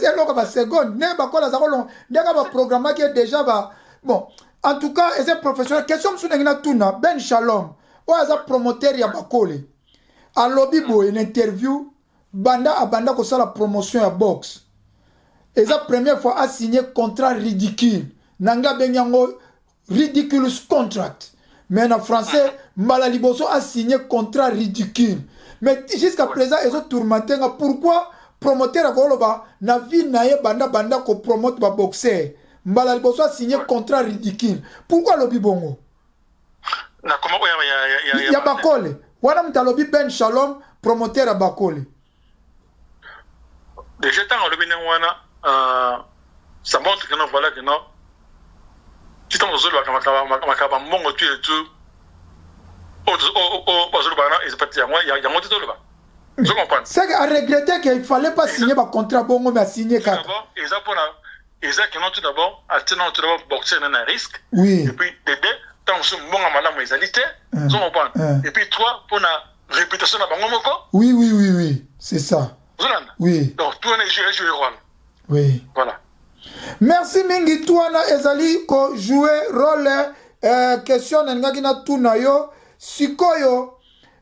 eloko ba seconde ne bakola za kolonga ndeka ba programme qui est déjà ba bon en tout cas eza professionnel question msu ngina tuna Ben Shalom o eza promoteur ya bakole alobi bo une interview abanda ko sala promotion ya box eza première fois a signé contrat ridicule nanga benyango ridiculous contract. Mais en français, Mbala Liboso a signé contrat ridicule. Mais jusqu'à présent, ils ont tourmenté. Pourquoi promoteur à Goloba n'a vu naie banda ko promote ba boxer. Mbala Liboso a signé contrat ridicule. Pourquoi le bibongo?
Na comment
ya bakole. wana mtalobi Ben Shalom promoteur à Bakole.
Déjà tant on le bien wana ça montre que non voilà que non. Si tant ozolo makaba mongo tu et tout. Ozolo bana ils parti moi il y a monté tout là. Je comprends.
C'est à regretter qu'il fallait pas signer un contrat bongo mais signer kaka.
D'abord, ils ont pour Isaac non tout d'abord, attendant tout d'abord boxer un risque.
Oui.
Et puis Dédé tant ce bon à madame égalité, je comprends. Et puis toi pour la réputation à bango moko.
Oui, c'est ça. Oui.
Donc tout est joué rôle.
Oui.
Voilà.
Merci mingi tuana ezali ko jouer rôle question ngaki na tuna yo sikoyo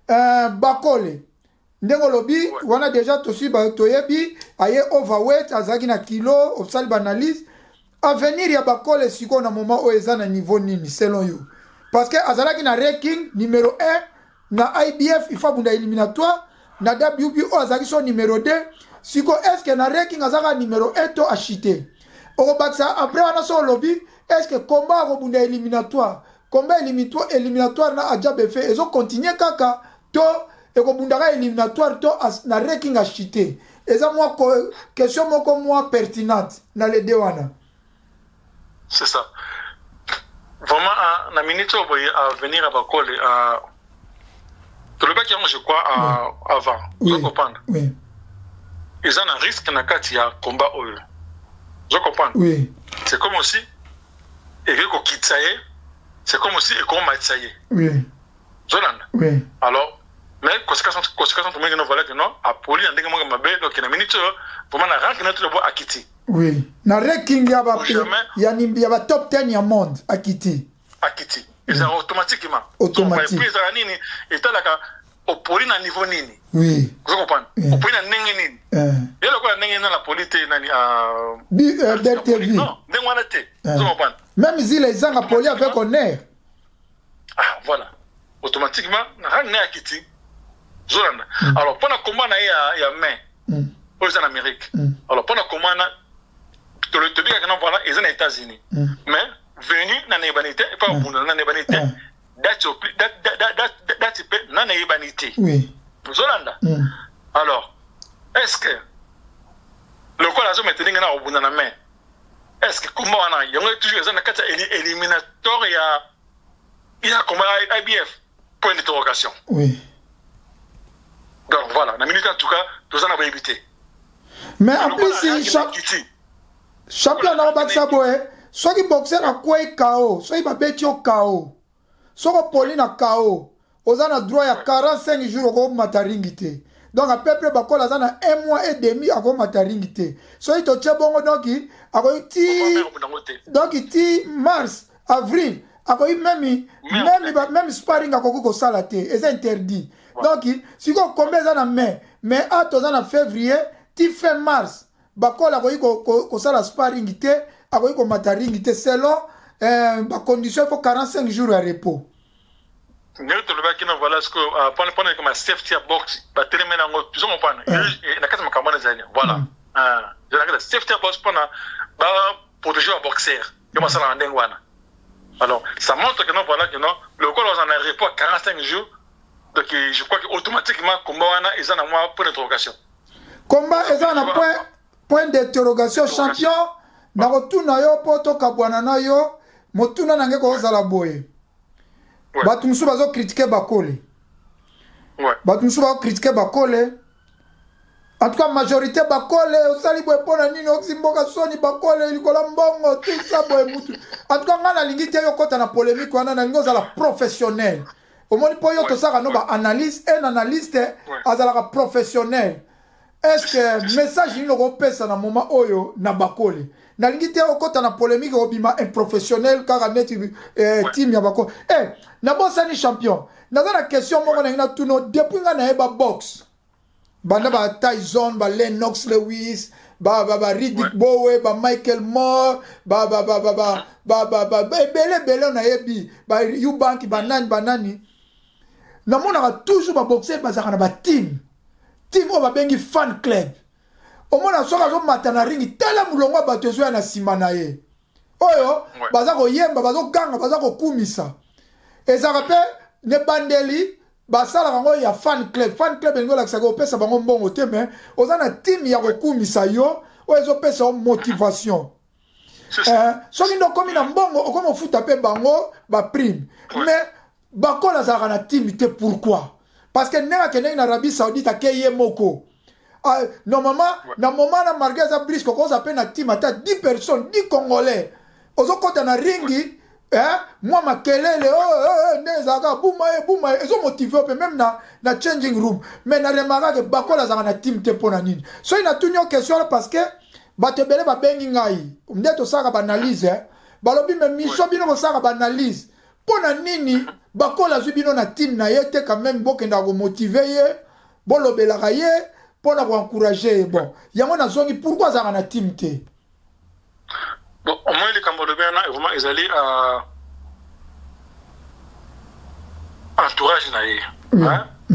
Bakole. Ndengo lobi wana déjà tosi ba toyebi aye overweight azaki na kilo obsali banalise avenir ya Bakole siko na moment o eza na niveau nini selon yo parce que azalaki na ranking numéro 1 na IBF il faut bunda éliminatoire na WBO azaki son numéro 2 siko est-ce que na ranking azaka numéro 1 to achité o baksa après wana so lobi est-ce que combat ko bunda éliminatoire combat éliminatoire na ajabe fait ezo continuer kaka to et que bundaka éliminatoire to na ranking achité et ça moi question moko moi pertinente na les deux wana
c'est ça vraiment na minute à venir à Bakole tout le bac je crois avant je comprends
oui
ils ont un risque na kati ya combat oyo je comprends
oui
c'est comme aussi et que kitsaye c'est comme aussi et comme matsaye
oui
Zoland
oui
alors mais conséquence pour moi que voilà que non à poli ndenge mo mabe donc na minute vraiment na rank na tout le bo akiti
oui na ranking ya ba top 10 ya monde akiti
et ça automatiquement
automatique
puis ça nini et talaka au poli na niveau nini
oui
vous comprenez au poli na ndenge nini et le quoi ndenge na la polité nani
BRTV
non ndenge wana te vous comprenez
même si les gens poli avec honneur
voilà automatiquement na rank na akiti Zolanda. Alors, pendant comment il y a main aux Amériques. Alors, pendant comment tu le dis que voilà, ils sont aux États-Unis. Mais venu dans les banité et pas au monde dans les banité. That's dans les banité.
Oui.
Zolanda. Alors, est-ce que le quoi la zone est tenue au bout de la main? Est-ce que comment on a il y a toujours des carte éliminatoire il y a comment IBF point d'interrogation.
Oui.
Donc voilà, la minute en tout cas, tout ça n'a pas évité.
Mais en plus, si champion n'a pas saboué, soit qui boxeur a quoi KO, soit il va bêtir au KO, soit Pauline a KO, aux a droit à 45 jours au mataringité. Donc à peu près, Bakole a 1 mois et demi à mataringité. Soit il te tient bon, donc il mars, avril, même sparring à Koko Salaté, c'est interdit. Donc, si vous combien en mai, mais à tous en février, tu fais mars, Bakole a ko sala sparring ité, a ko mataring ité selon la condition il faut 45 jours à repos.
Nous le bac qui voilà ce que pendant que ma safety box, ba terminer en plus on prend. Na kata makamana zani. Voilà. Je la safety box pendant ba protéger un boxeur. Comment ça la ndengwana. Alors, ça montre que non voilà que non, le corps en a repos 45 jours. Donc je crois qu'automatiquement, combat ils ont un point d'interrogation.
Combat ils ont un point d'interrogation. Champion, na rotuna yo poto kabwana na yo, motuna nange ko zala boye. Batu musu bazo critiquer Bakole.
Ouais.
Batu musu bazo critiquer Bakole. En tout cas, majorité Bakole, osali boye pona nini oksimboka soni Bakole likola mbongo tout ça boye mutu. En tout cas, ngana lingi te yo kota na polémique wana na lingo zala professionnel. Au moins, pour y ça, on a analyste, un analyste, azalaka professionnel. Est-ce que message il européen ça na moment oyo na Bakole. Na lingité au côté na polémique obima un professionnel car net team ya Bakole. Na bon sani champion. Na la question mo na tuno depuis nga na box. Banda ba Tyson, ba Lennox Lewis, ba Riddick Bowe, ba Michael Moore, ba bele na yebi, ba Eubank banani. Na mona toujours ba boxer bazaka na ba team o ba bengi fan club o mona soka zo matana ringi tala mulongo bato zo na sima na ye oyo baza ko yemba bazo ganga baza ko kumisa ezaka pe ne bandeli basala bango ya fan club ngo la sago pesa bango mbongo te mais ozana team ya kokumisa yo ozo pesa motivation soki ndo komi na mbongo okomo futa pe bango ba prime mais bakola za na team te pourquoi parce que nena kene na Arabie Saoudite akeye moko normalement na moment na margaza brisco ko za pe na team ata 10 personnes 10 congolais ozo kota na ringi moi makelele nezaka buma ezo motiver pe même na changing room mais na remarka que bakola za na team te pona nini so ina tunyo question parce que batebele ba bengi ngai ndeto saka ba analyse balobi me mission bino ko saka ba analyse pona nini bakola zubino na team na yete quand même bokenda ko motiver ye bolobela ka ye pona ko encourager bon yango na zongi pourquoi za na team te.
Bon, au moins les Cambodgiens, vraiment, ils allaient entourage naïe,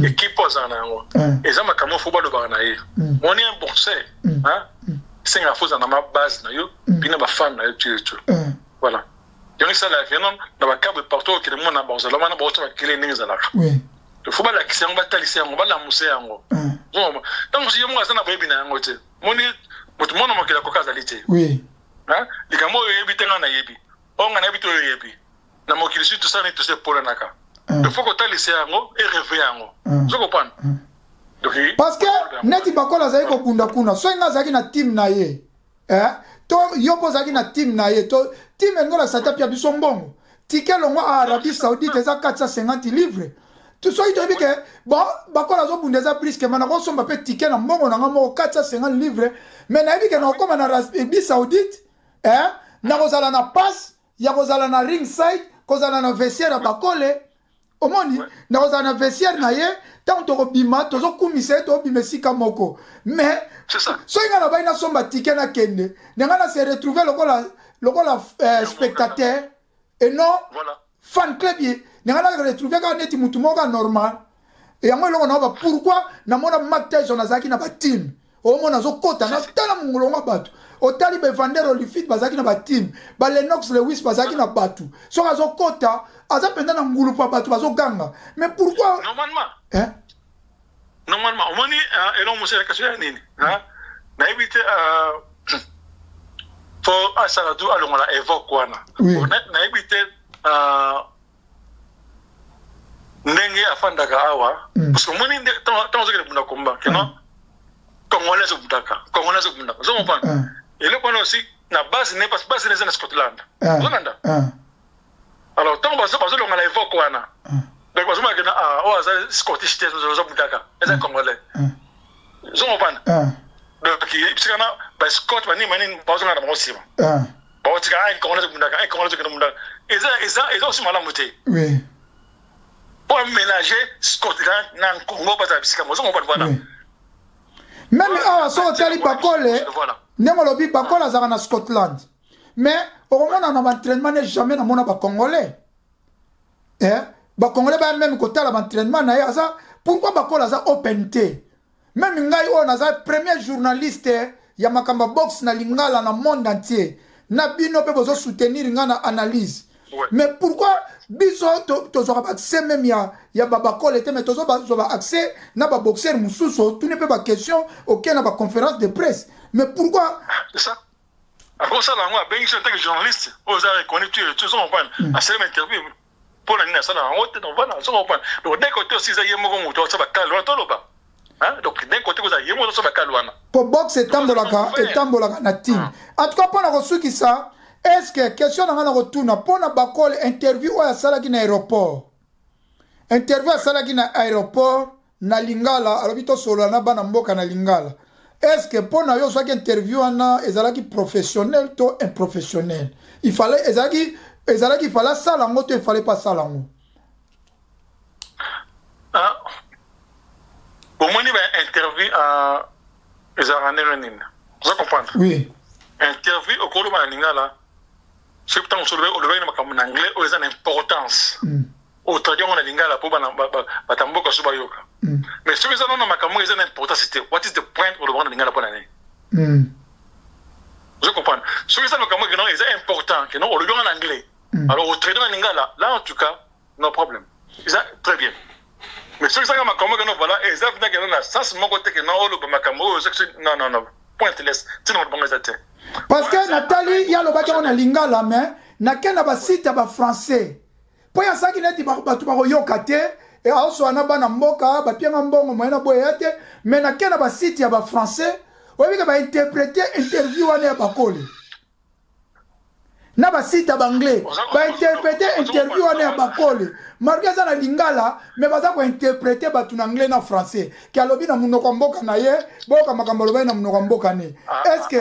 équipe aux anango. Et ça m'a quand même football de barnaïe. On est un boxeur, c'est un faux dans ma base naïe, puis ma femme naïe tu. Voilà. Donc ça là, finalement, dans ma câble partout qui le monde a boxé, là on a boxé avec les nègres là. Le football là qui c'est un bataille, c'est un bal à mousser en gros. Donc si moi ça n'a pas bien en gros, mon tout le monde a manqué la cocasalité.
Oui.
Les gars, moi, je suis en Yebi. On a habité au Yebi. Na mokilisu tout ça n'est tout ça pour le naka. Il faut que tu ailles laisser en haut et rêver en haut. Je comprends.
Parce que neti bakola zaki ko kunda kuna. So nga zaki na team na ye. To yopo zaki na team na ye. To team ngola sata pia biso mbongo. Ticket longo a Arabie Saoudite eza 450 livres. Tout ça il te dit que bon bakola zo bundeza plus que mana ko somba pe ticket na mbongo na ngamo 450 livres. Mais na yebi que na ko na Arabie Saoudite na kozala na passe ya kozala na ringside kozala na vestiaire bakole omoni na kozala na vestiaire na ye tant to bima tozo kumisa to bimesika moko mais
c'est ça
so inga na baina somba ticket na kende ngana se retrouver lokola spectateur et non
voilà
fan club ye ngana retrouver ka neti mutu moko normal et yango longo na ba pourquoi na mona Mike on azaki na ba team o mona zo kota na tala mungolonga batu otali be Vander Holyfield bazaki na ba team ba Lennox Lewis bazaki na batu so azo kota aza penda na ngulu pa batu bazo ganga mais pourquoi
normalement on moni et non monsieur la question nini na éviter for asalatu alongola evoque wana na éviter ndenge afandaka awa parce que moni tant que le combat que non congolais au butaka so on parle et le point aussi na base n'est pas base n'est en Scotland Rwanda alors tant que ça on la évoque wana donc parce que na Scottish test zo butaka est congolais so on parle donc qui c'est kana ba Scott mani ba zo na mosima ba tika un congolais butaka et aussi mala muté
oui
pour mélanger Scotland na Congo pas ça bisika so on parle voilà
même so tali bakole ndemo lobi bakola zaka na Scotland mais au moment na entraînement n'est jamais na mona ba congolais ba congolais ba même côté la entraînement na ya ça pourquoi bakola za open té même ngai on a za premier journaliste ya makamba box na lingala na monde entier na bino pe bozo soutenir ngana analyse mais pourquoi biso to zo ba accès même ya babakole te mais to zo ba accès na ba boxeur mususo tout ne peut pas question aucun na ba conférence de presse mais pourquoi
c'est ça alors ça là moi ben je suis journaliste aux arrêts connectés tu sont pas à cette interview pour la nina ça là on te va dans son pas donc dès que tu sais yemo ko muto ça ba kalwa to loba donc dès que tu sais yemo ça ba kalwa na
pour boxe etambolaka na team en tout cas pour na kosuki ça est-ce que question na ngana retourna pona bakole interview oya salaki na aéroport interview salaki na aéroport na lingala alobito solo na bana mboka na lingala est-ce que pona yo saki interview ana ezalaki professionnel to improfessionnel il fallait ezalaki fallait salango to il fallait pas salango
au moins il va interview à ezarane nini vous comprenez
oui
interview au cours de la lingala c'est pourtant sur le makam en anglais aux importance au traduire en lingala pour batamboka suba yoka mais ce que ça non makam ils ont importance c'était what is the point pour le voir en lingala pour l'année je comprends ce que ça makam non c'est important que non au le en anglais alors au traduire en lingala là en tout cas no problème c'est très bien Mais ce qui est makambo que voilà, exactement que non, ça c'est mon côté que non, le makambo, non, point laisse, tu n'as pas besoin.
Parce que Nathalie, il y a le bac on a lingala mais na kena ba site ba français. Po ya ça qui neti ba tu ba yokate et also ana bana mboka ba pianga mbongo moyena boyate mais na kena ba site ya ba français, obi ka ba interpréter interview wana ba koli. Na ba site ba anglais, ba interpréter interview wana ba koli. Malgré ça na lingala mais ba za ko interpréter ba tuna anglais na français. Ki alobi na munoko mboka na ye, boka makambo loba na munoko mboka ne. Est-ce que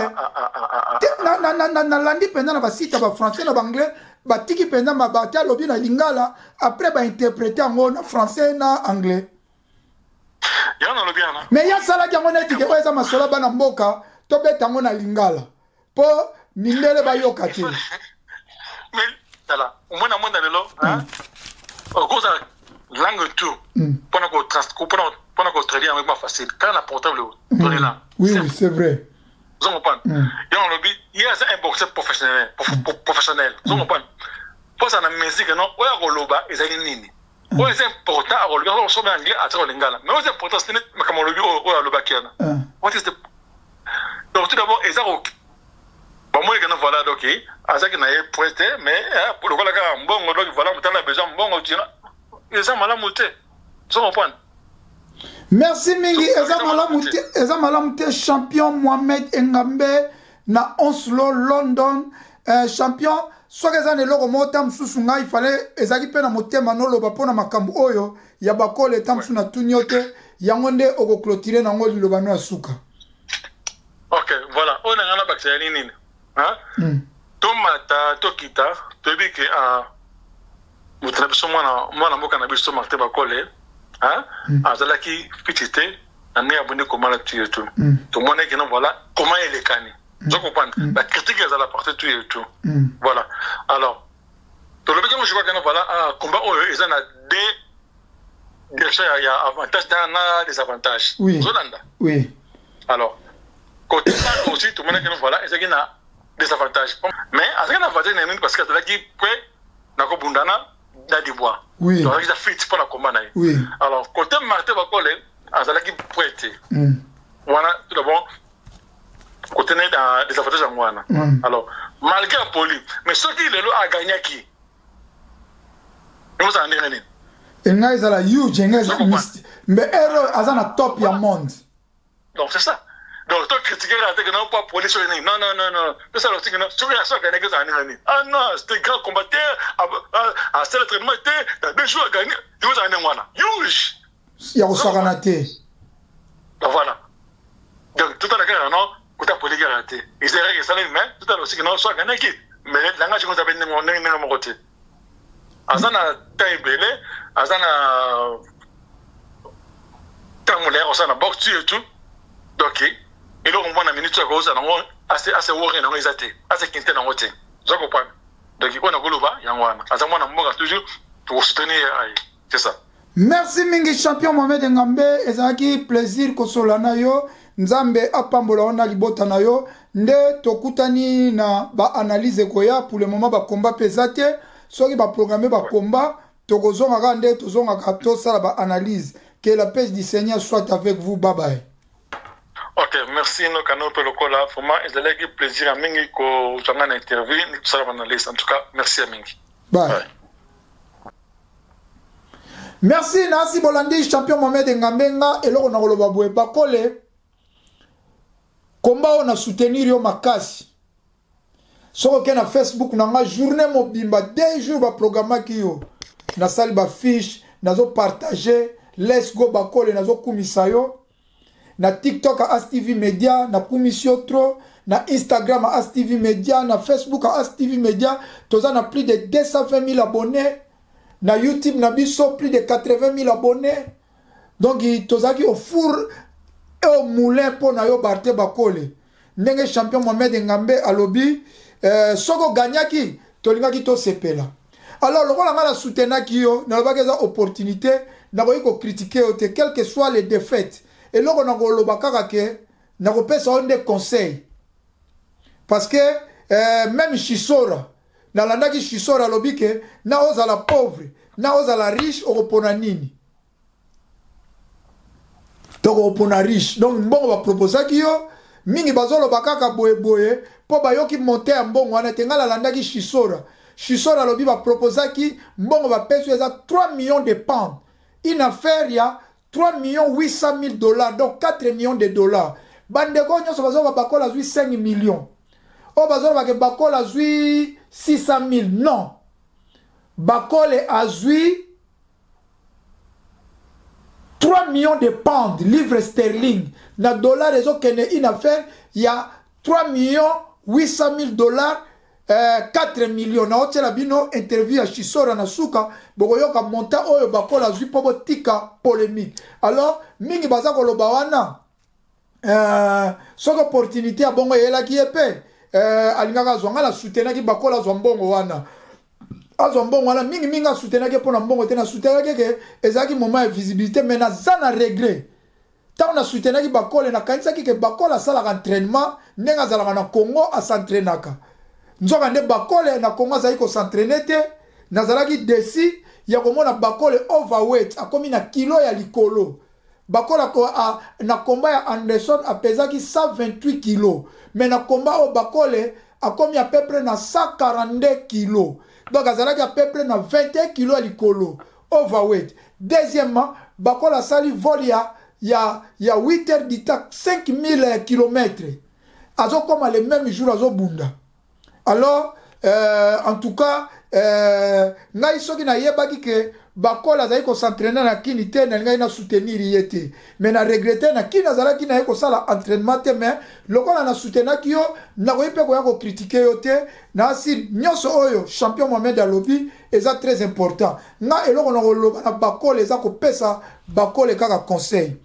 na landi pendant na ba site ba français na ba anglais, ba tiki pendant ma ba ta lobi na lingala, après ba interpréter en français na anglais. Mais ya sala ki ngona tike ko eza masola bana mboka, to beta ngona lingala. Po mindele ba yokati.
Mais tala, au moins na monde lelo, hein? Au cause de langue tout, pendant qu'on traduit avec moi facile, quand on a portable, on est là.
Oui, c'est vrai.
Vous comprenez? Il y a un boxeur professionnel. Vous comprenez? Pour ça, la musique, non, on a roloba, et ça y est nini. C'est important à roloba, on s'en met anglais à travers l'ingala. Mais c'est important, c'est comme on le on a roloba qui est là. Donc tout d'abord, et ça, bon, moi, je voilà, donc, à ça qu'il n'a pas pointé, mais pour le cas, bon, voilà, on a besoin, bon, on tient. Et ça, malade, vous comprenez?
Merci Mingi, Eza Malamute, champion Mohamed Engambe, na Oslo, London, champion, soit que ça ne l'euro motam susunga, il fallait, Eza qui peine à moter manolo, bapona makambu oyo, yabako le tam suna tunyote, yangonde oko clôturer na ngoli lobano asuka.
Ok, voilà, on a un bactérie nini. Hein? Tomata, Tokita, Tobi qui a. Vous avez besoin de moi, je suis besoin de bakole. Hein? Azala qui petite, on est abonné comment la tuer tout. Tout le monde est qui voilà comment il est cani. Je comprends. La critique est à la partie tout et tout. Voilà. Alors, tout le monde je vois que voilà combat ils en a des directions, il y a avantages, il y a des avantages.
Oui. Oui.
Alors, côté ça aussi, tout le monde est qui voilà, il y a des avantages. Mais à ce qu'il y a parce que là qui peut n'ako bundana dans des bois.
Oui.
Donc il a fait pour la combat.
Oui.
Alors côté Martin Bakole, à ce qui prête. Voilà tout d'abord côté dans des avantages en moi. Alors malgré la poli, mais ce qui le a gagné qui? Nous en est.
Et là ils a huge, mais erreur azana top ya monde.
Donc c'est ça. Donc, toi, critiquer la tête, non, pas police, non. C'est ça, le non, tu veux ça gagner que ça année. Ah non, c'était grand combattant, à seul traitement, t'as 2 jours à gagner, tu veux en avoir. Huge!
Il y a aussi raté.
Voilà. Donc, tout à l'heure, non, quand tu as police raté. Il s'est réglé ça, mais tout à l'heure aussi, non, soit gagné qui. Mais le langage qu'on appelle mon côté. Azana, t'as ébélé, Azana, t'as mon l'air, Azana, boxe, et tout. Donc, et là, on voit la minute à cause, assez worry dans les athées, assez quinté dans le thé. Je comprends. Donc, on a Goloba, il y a un toujours pour soutenir. C'est ça.
Merci Mingi, champion Mohamed Ngambe. Ezaki, plaisir ko solana yo. Nzambe apambola ona libota na yo. Nde tokutani na ba analyse koya pour le moment ba combat pesate. Soki ba programmer ba combat, tokozonga kande tozonga kato sala ba analyse. Que la paix du Seigneur soit avec vous. Bye bye.
Ok, merci nos canaux pour le col là. Vraiment, il a eu plaisir à Mingi que tu as une interview, nous sommes analysés. En tout cas, merci à Mingi.
Bye. Merci Nancy Bolandi, champion Mohamed Ngambenga. Et là, on a le baboué Bakole. Combat, on a soutenu Rio Makasi. Sur le Facebook, on a journée mobimba, 2 jours de programme qui yo. Na sali ba fiche, nazo partager, let's go Bakole, nazo kumisayo. Na TikTok à ASTV Media, na Commission Tro, na Instagram à ASTV Media, na Facebook à ASTV Media, tous on a plus de 220 000 abonnés. Na YouTube, na biso plus de 80 000 abonnés. Donc, tous qui au four et au moulin pour na yo Barte Bakole. Ndenge champion Mohamed Ngambe à lobby, soko gagnaki, tolinga ki to sepela. Alors, le rôle la soutenir qui yo, na ba keza opportunité, na ko critiquer quelles que soient les défaites. Et là, on a des conseils. Parce que même Chisora, dans la qui Chisora, l'obike, na osa la pauvre, na osa la riche, au reponanini. donc opona riche donc mbongo baproposaki yo mingi bazoloba kaka boye po bayoki monte ya mbongo wana te nga nalandaki Chisora lobi baproposaki mbongo bapesi eza 3 millions de pounds une affaire ya 3 800 000 dollars donc 4 millions de dollars bandeko nyonso bazoloba bakola azwi 5 millions o bazoloba ke bakola azwi 600 000 non bakole azwi 3 millions de pounds, livres sterling. Na dollar, ils ont une affaire, il y a 3 800 000 dollars, 4 millions. Na ote la bino interview à Chisora na suka, bogoyoka monta oyo bakola zui pobo tika polémique. Alors, mingi baza koloba wana, soko opportunité à bongo yela ki epe, alingaka zonga la soutena ki bakola zombongo wana. Azombongo wana mingi soutenaki pona mbongo te na soutenaki ke ezaki moment de visibilité mais na zana regret tant na soutenaki bakole na kanisaki ke bakole sala entraînement ndenga zala na Congo a s'entraînaka nzoka nde bakole na Congo azali ko s'entraîner te na zalaki desi ya komona bakole overweight akomi na kilo ya likolo bakole na combat ya Anderson apesaki 128 kilos mais na combat o bakole akomi à peu près na 142 kilos. Donc, azalaki à peu près na 21 kilos à l'icolo. Overweight. Deuxièmement, bakola sali vol ya 8 heures d'ita 5000 km. Azo comme les mêmes jours azo bunda. Alors, en tout cas, ngai soki na yebaki ke bakola azali ko s'entraîner na kini te na ngai na soutenir yete. Mais na regretter na kini azalaki na ko sala entraînement te mais lokola na soutenir ki yo na ko yepe ko ya ko critiquer yo te na si nyonso oyo champion Mohamed Alobi eza très important. Na eloko na ko loba na bakola eza ko pesa bakola kaka conseil.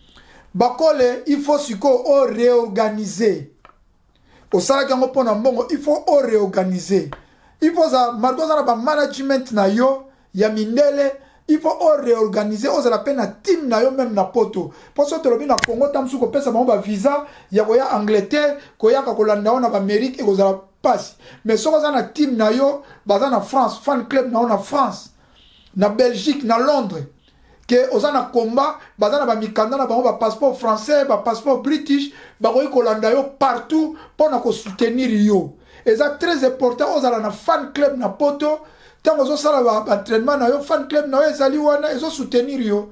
Bakola il faut siko o réorganiser. Au sala kango pona mbongo il faut o réorganiser. Il faut ça margoza na management na yo ya mindele il faut réorganiser aux la peine na team na yo même na poto pour ça tolobi na Congo tamsu ko pesa bango ba visa ya ko ya Angleterre ko ya ka kolanda na Amérique et ko za passe mais so za na team na yo baza na France fan club na France na Belgique na Londres que oza na combat baza na ba mikanda na bango ba passeport français ba passeport british ba ko kolanda yo partout pour na ko soutenir yo et ça très important aux na fan club na poto tant que ça va entraînement na yo fan club na yo ezali wana ezo soutenir yo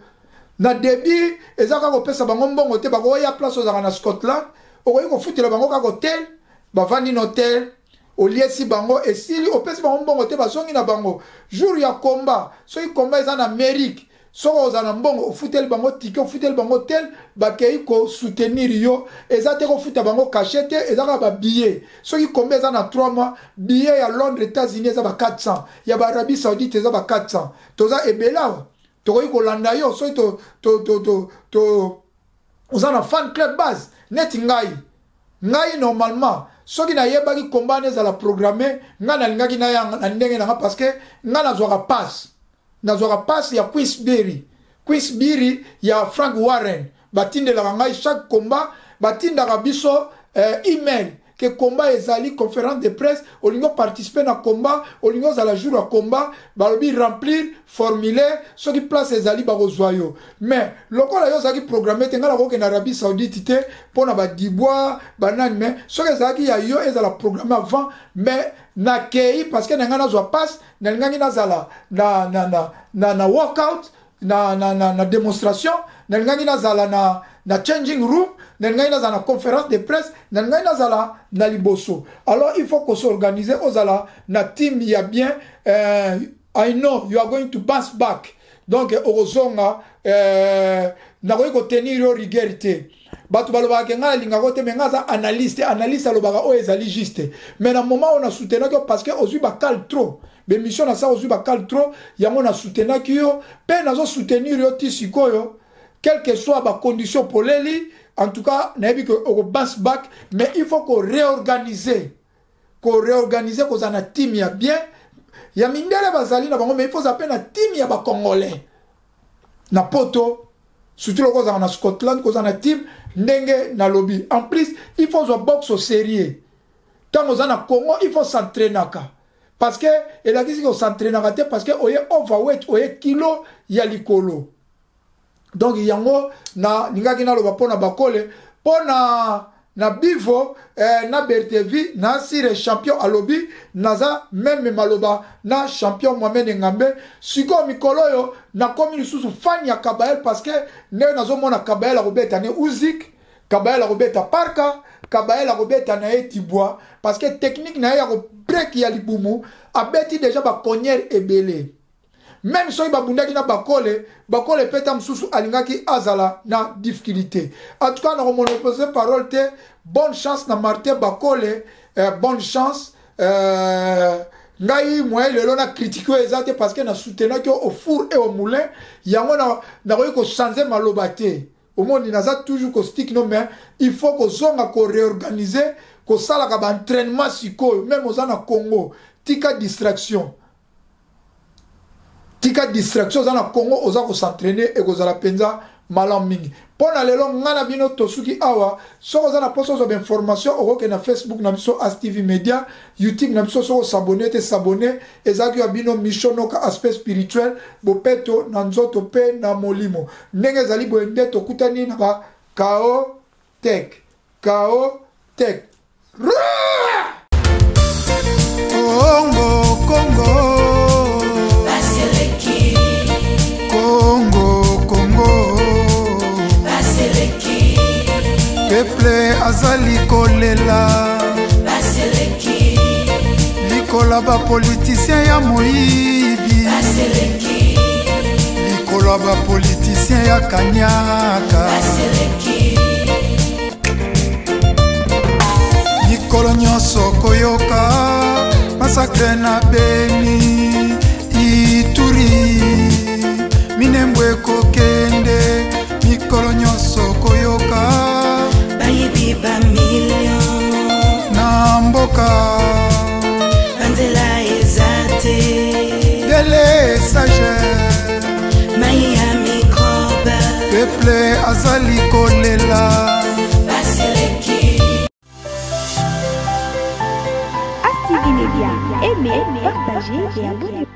na début ezaka ko pesa bango mbongo te bako ya place aux na Scotland o ko futela bango ka hotel ba vandi hotel au lieu si bango et si o pesa bango mbongo te ba songi na bango jour ya combat so i combat en Amérique soko ozana mbongo ofutel bango ticket ofutel bango tel bakei ko soutenir yo ezate ko futa bango cachette ezaka ba billet soki combien za na 3 mois billet ya Londres États-Unis za ba 400 ya ba Arabie Saoudite za ba 400 toza ebela to ko landa yo so to ozana fan club base net ngai normalement soki na yebaki combat za la programmer ngana lingaki na ya ndenge na parce que ngana zwa passe nazwaka passe ya Queensberry ya Frank Warren batindela ngai chaque combat batindaka biso email que combat ezali conférence de presse olingo participer na combat olingo za la jour à combat balobi remplir formulaire soki place ezali bakozwa yo mais lokola yo zaki programmer te ngala ko ke na Arabie Saoudite te pona ba Dibois banane mais soki ezaki ya yo ezala programmer avant mais na kei parce que nanga nazwa passe na ngangi nazala na workout na démonstration na ngangi nazala na changing room na ngangi nazala na conférence de presse na ngangi nazala na liboso alors il faut qu'on s'organise ozala na team ya bien I know you are going to bounce back donc orozonga na ko tenir yo rigueur batu balobaka nga linga ko te menga za analyste alobaka o ezali juste mais na moment on a soutenu parce que ozui ba cal trop be mission na ça ozui ba cal trop yango na soutenu ki yo pe na zo soutenir yo tisikoyo quel que soit ba condition poleli en tout cas na yebi que o bounce back mais il faut qu'on réorganiser ko za na team ya bien ya mindele bazali na bango mais il faut za pe na team ya ba congolais na poto surtout le cause en Scotland, cause en team, ndenge na lobby. En plus, il faut jouer boxe au sérieux. Tant qu'on a Congo, il faut s'entraîner. Parce que, il a dit qu'on s'entraîne parce que, oye overweight, oye kilo, ya likolo. donc yango na ningaki na loba pona bakole pona na bivo na bertevi na sire champion alobi naza même maloba na champion Mohamed Ngambe siko mikolo yo na komi lisusu fan ya Kabael parce que ne nazomona Kabael robeta ne uzik Kabael robeta parka Kabael robeta na etibwa parce que technique na ya break ya libumu abeti déjà ba konyer ebele. Même si il y a bakole peta msusu alingaki azala na difficulté. En tout cas, nous avons parole te bonne chance na Martin Bakole, bonne chance. Ngai moi le na critiquer exacte parce que na soutenir que au four et au moulin, yango na ko changer malobate. Au monde il a toujours ko stick no mais il faut que zonga ko réorganiser, ko sala ka ba entraînement siko même aux na Congo, tika distraction. Tika distraction dans le Congo oza ko s'entraîner et ko za la penza malam mingi pona lelo ngana bino tosuki awa so oza na poso zo information oko ke na Facebook na biso As TV Media YouTube na biso so s'abonner te s'abonner ezaki ya bino missiono ka aspect spirituel bopeto na nzoto pe na molimo ndenge zali boende to kutani na ba Kao Tech Congo Peple azali kolela Baseleki Likola ba politicien ya moibi Baseleki Likola ba politicien ya kanyaka Baseleki Nikolo nyonso koyoka Masakre na Beni Ituri Minembwe kokende Nikolo nyonso koyoka Ba million Namboka Andela ezate Dele sage Miami Koba Peple azali kolela Baseleki
As TV Media, aimez, partagez et abonnez-vous.